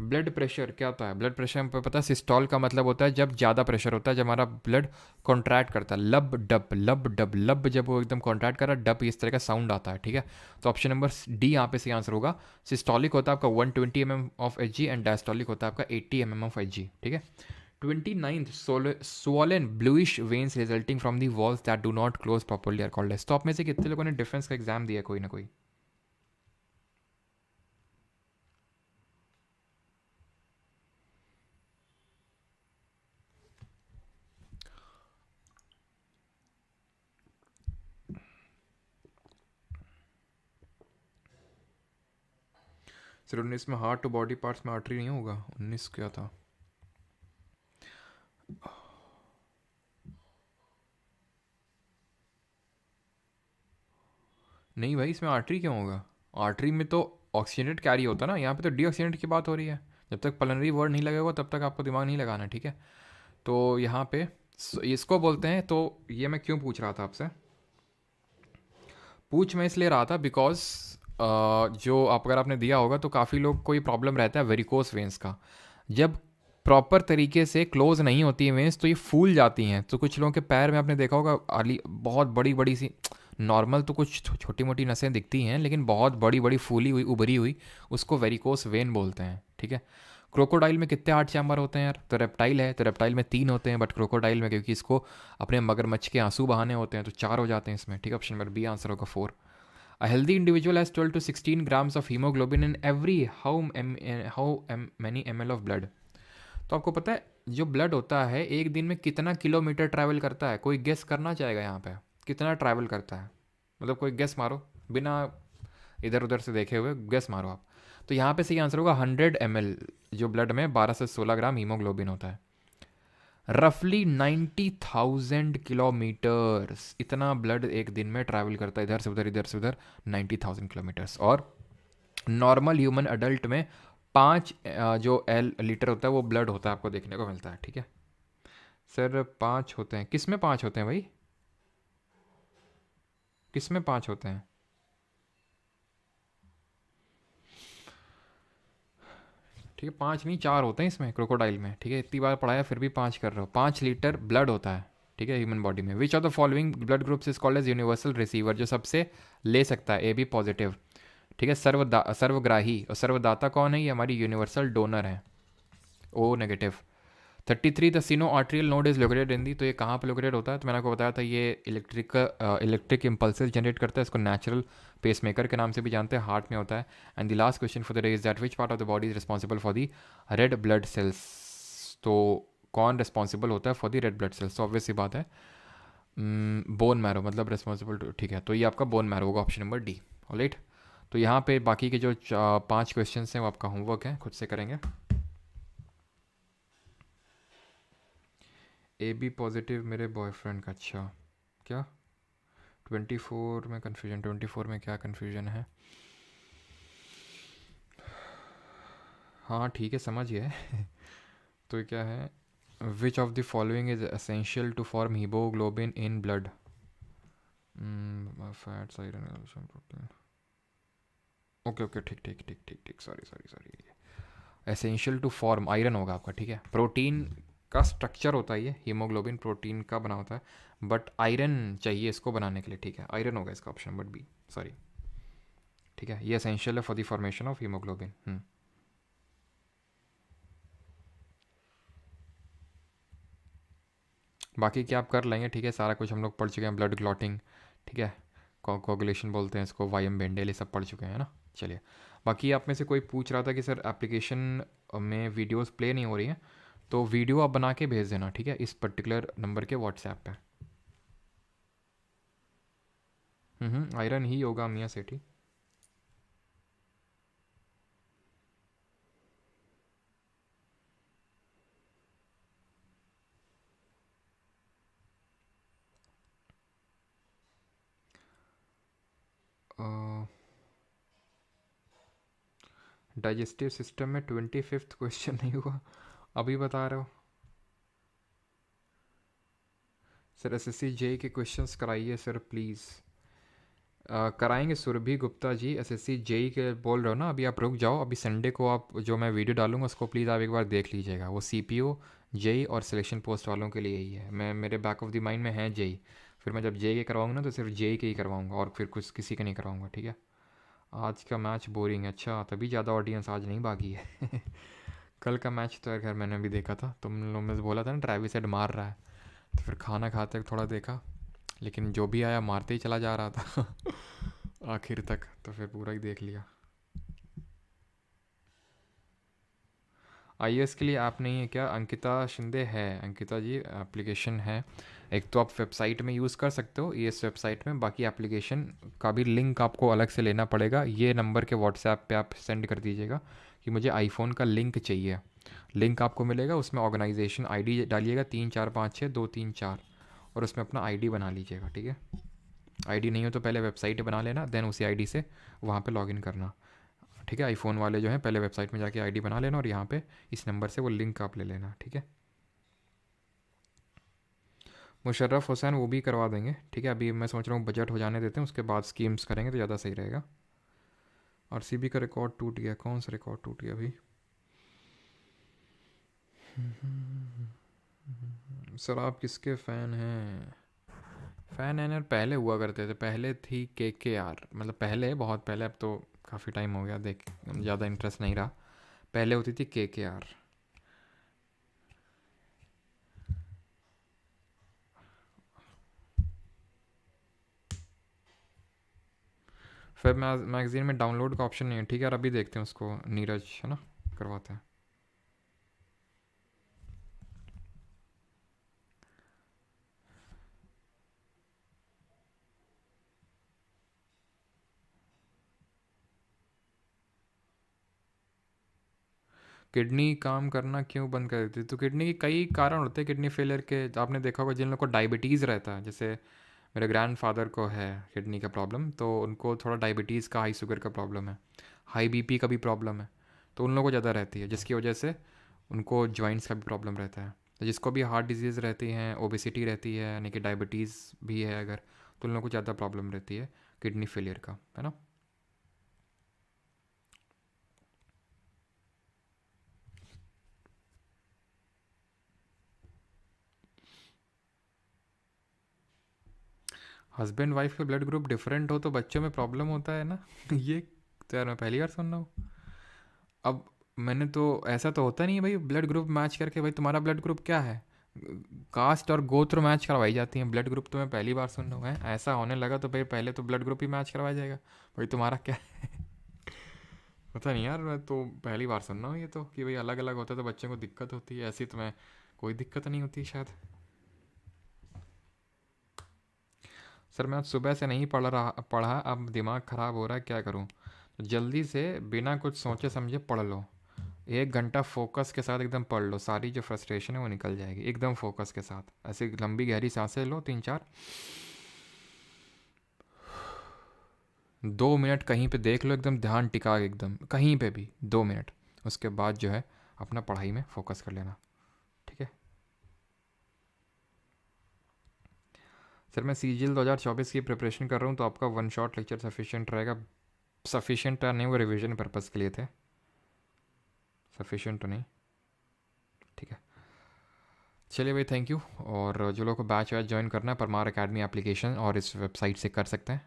ब्लड प्रेशर क्या होता है? ब्लड प्रेशर पे पता है, सिस्टॉल का मतलब होता है जब ज़्यादा प्रेशर होता है, जब हमारा ब्लड कॉन्ट्रैक्ट करता है, लब डब लब डब लब, जब वो एकदम कॉन्ट्रैक्ट कर रहा है, डब इस तरह का साउंड आता है। ठीक है। तो ऑप्शन नंबर डी यहाँ पे सही आंसर होगा। सिस्टॉलिक होता है आपका 120 mm of H G, and diastolic होता है आपका 80 mm ऑफ एच जी। ठीक है। 29th swollen bluish veins resulting from the walls that do not close properly are called as। तो आप में से कितने लोगों ने डिफेंस का एग्जाम दिया कोई ना कोई? सिर्फ 19 में हार्ट टू बॉडी पार्ट्स में आर्टरी नहीं होगा? 19 क्या था? नहीं भाई, इसमें आर्टरी क्यों होगा? आर्टरी में तो ऑक्सीजनेट कैरी होता है ना, यहाँ पे तो डीऑक्सीजनेट की बात हो रही है। जब तक पलनरी वर्ड नहीं लगेगा तब तक आपको दिमाग नहीं लगाना। ठीक है। तो यहाँ पे इसको बोलते हैं, तो ये मैं क्यों पूछ रहा था आपसे? पूछ मैं इसलिए रहा था बिकॉज जो आप अगर आपने दिया होगा तो काफ़ी लोग को ये प्रॉब्लम रहता है वेरिकोस वेंस का। जब प्रॉपर तरीके से क्लोज नहीं होती है वेंस तो ये फूल जाती हैं। तो कुछ लोगों के पैर में आपने देखा होगा आली बहुत बड़ी बड़ी सी, नॉर्मल तो कुछ छोटी मोटी नसें दिखती हैं, लेकिन बहुत बड़ी बड़ी फूली हुई उभरी हुई, उसको वेरिकोस वेन बोलते हैं। ठीक है। क्रोकोडाइल में कितने हार्ट चैम्बर होते हैं यार? तो रेप्टाइल है, तो रेप्टाइल में 3 होते हैं, बट क्रोकोडाइल में क्योंकि इसको अपने मगरमच्छ के आंसू बहाने होते हैं तो 4 हो जाते हैं इसमें। ठीक है। ऑप्शन नंबर बी आंसर होगा 4। A healthy individual has 12 to 16 grams of hemoglobin in every many ml of blood। तो आपको पता है जो ब्लड होता है एक दिन में कितना किलोमीटर ट्रैवल करता है? कोई गेस करना चाहेगा यहाँ पे कितना ट्रैवल करता है? मतलब कोई गेस मारो, बिना इधर उधर से देखे हुए गेस मारो आप। तो यहाँ पे सही आंसर होगा 100 ml, जो ब्लड में 12 से 16 ग्राम हीमोग्लोबिन होता है। रफली 90,000 किलोमीटर्स, इतना ब्लड एक दिन में ट्रैवल करता है इधर से उधर इधर से उधर, 90,000 किलोमीटर्स। और नॉर्मल ह्यूमन अडल्ट में 5 जो लीटर होता है वो ब्लड होता है, आपको देखने को मिलता है। ठीक है सर, 5 होते हैं? किस में 5 होते हैं भाई? किस में 5 होते हैं? ठीक है, 5 नहीं 4 होते हैं इसमें क्रोकोडाइल में। ठीक है, इतनी बार पढ़ाया फिर भी 5 कर रहे हो। 5 लीटर ब्लड होता है। ठीक है, ह्यूमन बॉडी में। Which of the following blood groups is called as universal receiver? जो सबसे ले सकता है, ए बी पॉजिटिव। ठीक है, सर्वग्राही। और सर्वदाता कौन है? ये हमारी यूनिवर्सल डोनर है, O negative. 33 the sino atrial node is located in the. तो ये कहाँ पर लोकेटेड होता है? तो मैंने आपको बताया था ये इलेक्ट्रिक इम्पल्सेस जनरेट करता है। इसको नेचुरल पेसमेकर के नाम से भी जानते हैं, हार्ट में होता है। And the last question for the day is that which part of the body is responsible for the red blood cells? तो कौन रिस्पॉन्सिबल होता है for the red blood cells, तो ऑब्वियस सी बात है बोन मैरो मतलब रिस्पॉन्सिबल, ठीक है, तो ये आपका बोन मैरो होगा, ऑप्शन नंबर डी। ऑलराइट, तो यहाँ पे बाकी के जो 5 क्वेश्चन हैं वो आपका होमवर्क है, खुद से करेंगे। ए बी पॉजिटिव मेरे बॉयफ्रेंड का, अच्छा क्या 24 में कन्फ्यूजन, 24 में क्या कन्फ्यूजन है? हाँ ठीक है, समझ गया तो ये क्या है, which of the following is essential to form haemoglobin in blood? Fats, iron, calcium, protein. Okay okay, ठीक ठीक ठीक ठीक ठीक, sorry sorry sorry, essential to form iron होगा आपका, ठीक है। प्रोटीन का स्ट्रक्चर होता है ये, हीमोग्लोबिन प्रोटीन का बना होता है, बट आयरन चाहिए इसको बनाने के लिए, ठीक है, आयरन होगा इसका ऑप्शन नंबर बी, सॉरी, ठीक है, ये एसेंशियल है for the formation of haemoglobin. बाकी क्या आप कर लेंगे, ठीक है, सारा कुछ हम लोग पढ़ चुके हैं, ब्लड क्लॉटिंग, ठीक है, कोगुलेशन बोलते हैं इसको, वाइम बेंडेल, ये सब पढ़ चुके हैं ना। चलिए, बाकी आप में से कोई पूछ रहा था कि सर एप्लीकेशन में वीडियोस प्ले नहीं हो रही हैं, तो वीडियो आप बना के भेज देना, ठीक है, इस पर्टिकुलर नंबर के व्हाट्सएप पे। आयरन ही होगा मियाँ सेठी। डाइजेस्टिव सिस्टम में 25th क्वेश्चन नहीं हुआ, अभी बता रहे हो सर? एसएससी जेई के क्वेश्चंस कराइए सर प्लीज़। कराएंगे सुरभि गुप्ता जी, एसएससी जेई के बोल रहे हो ना, अभी आप रुक जाओ, अभी संडे को आप जो मैं वीडियो डालूंगा उसको प्लीज़ आप एक बार देख लीजिएगा, वो सीपीओ जेई और सिलेक्शन पोस्ट वालों के लिए ही है, मैं मेरे बैक ऑफ द माइंड में है जेई, फिर मैं जब जेई के करवाऊंगा ना तो सिर्फ जेई के ही करवाऊंगा और फिर कुछ किसी के नहीं करवाऊंगा, ठीक है। आज का मैच बोरिंग है, अच्छा तभी ज़्यादा ऑडियंस आज नहीं भागी है कल का मैच तो यार खैर मैंने भी देखा था, तुम लोग में से बोला था ना ट्रैविस हेड मार रहा है, तो फिर खाना खाते थोड़ा देखा, लेकिन जो भी आया मारते ही चला जा रहा था आखिर तक, तो फिर पूरा ही देख लिया। आईएएस के लिए ऐप नहीं है क्या? अंकिता शिंदे है, अंकिता जी एप्लीकेशन है, एक तो आप वेबसाइट में यूज़ कर सकते हो इस वेबसाइट में, बाकी एप्लीकेशन का भी लिंक आपको अलग से लेना पड़ेगा, ये नंबर के व्हाट्सएप पे आप सेंड कर दीजिएगा कि मुझे आईफोन का लिंक चाहिए, लिंक आपको मिलेगा, उसमें ऑर्गेनाइजेशन आईडी डालिएगा 34562342 और उसमें अपना आईडी बना लीजिएगा, ठीक है। आईडी नहीं हो तो पहले वेबसाइट बना लेना, देन उसी आईडी से वहाँ पे लॉगिन करना, ठीक है। आईफोन वाले जो हैं पहले वेबसाइट में जाके आईडी बना लेना और यहाँ पे इस नंबर से वो लिंक आप ले लेना, ठीक है। मुशर्रफ हुसैन वो भी करवा देंगे, ठीक है, अभी मैं सोच रहा हूँ बजट हो जाने देते हैं, उसके बाद स्कीम्स करेंगे तो ज़्यादा सही रहेगा। आरसीबी का रिकॉर्ड टूट गया, कौन सा रिकॉर्ड टूट गया अभी? सर आप किसके फ़ैन हैं? फ़ैन है यार, पहले हुआ करते थे, पहले थी के आर, मतलब पहले बहुत पहले, अब तो काफ़ी टाइम हो गया, देख ज़्यादा इंटरेस्ट नहीं रहा, पहले होती थी के आर। फिर मैगज़ीन में डाउनलोड का ऑप्शन नहीं है, ठीक है यार, अभी देखते हैं उसको, नीरज है ना, करवाते हैं। किडनी काम करना क्यों बंद कर देती है? तो किडनी के कई कारण होते हैं किडनी फेलियर के, आपने देखा होगा जिन लोगों को डायबिटीज़ रहता है, जैसे मेरे ग्रैंडफादर को है किडनी का प्रॉब्लम, तो उनको थोड़ा डायबिटीज़ का, हाई शुगर का प्रॉब्लम है, हाई बीपी का भी प्रॉब्लम है, तो उन लोगों को ज़्यादा रहती है, जिसकी वजह से उनको जॉइंट्स का भी प्रॉब्लम रहता है, तो जिसको भी हार्ट डिजीज़ रहती हैं, ओबेसिटी रहती है, यानी कि डायबिटीज़ भी है अगर, तो उन लोगों को ज़्यादा प्रॉब्लम रहती है किडनी फेलियर का, है ना। हस्बैंड वाइफ के ब्लड ग्रुप डिफरेंट हो तो बच्चों में प्रॉब्लम होता है ना ये तो यार मैं पहली बार सुन रहा हूँ। अब मैंने तो, ऐसा तो होता नहीं है भाई ब्लड ग्रुप मैच करके, भाई तुम्हारा ब्लड ग्रुप क्या है, कास्ट और गोत्र मैच करवाई जाती हैं, ब्लड ग्रुप तो मैं पहली बार सुन रहा हूँ, ऐसा होने लगा तो भाई पहले तो ब्लड ग्रुप ही मैच करवाया जाएगा, भाई तुम्हारा क्या है पता नहीं यार, मैं तो पहली बार सुन रहा हूँ ये तो, कि भाई अलग अलग होता है तो बच्चों को दिक्कत होती है, ऐसी तो मैं कोई दिक्कत नहीं होती शायद। सर मैं आज सुबह से नहीं पढ़ा, अब दिमाग ख़राब हो रहा है, क्या करूं? तो जल्दी से बिना कुछ सोचे समझे पढ़ लो। 1 घंटा फोकस के साथ एकदम पढ़ लो, सारी जो फ्रस्ट्रेशन है वो निकल जाएगी एकदम फोकस के साथ। ऐसे लंबी गहरी सांसें लो, 3 4। 2 मिनट कहीं पे देख लो, एकदम ध्यान टिका के, एकदम कहीं पे भी 2 मिनट। उसके बाद जो है अपना पढ़ाई में फोकस कर लेना। ठीक है सर, मैं सीजीएल 2024 की प्रिपरेशन कर रहा हूँ, तो आपका 1 शॉट लेक्चर सफिशिएंट रहेगा। सफिशिएंट नहीं, वो रिवीजन पर्पज़ के लिए थे, सफिशिएंट तो नहीं। ठीक है, चलिए भाई, थैंक यू। और जो लोग को बैच वैच ज्वाइन करना है, परमार एकेडमी एप्लीकेशन और इस वेबसाइट से कर सकते हैं।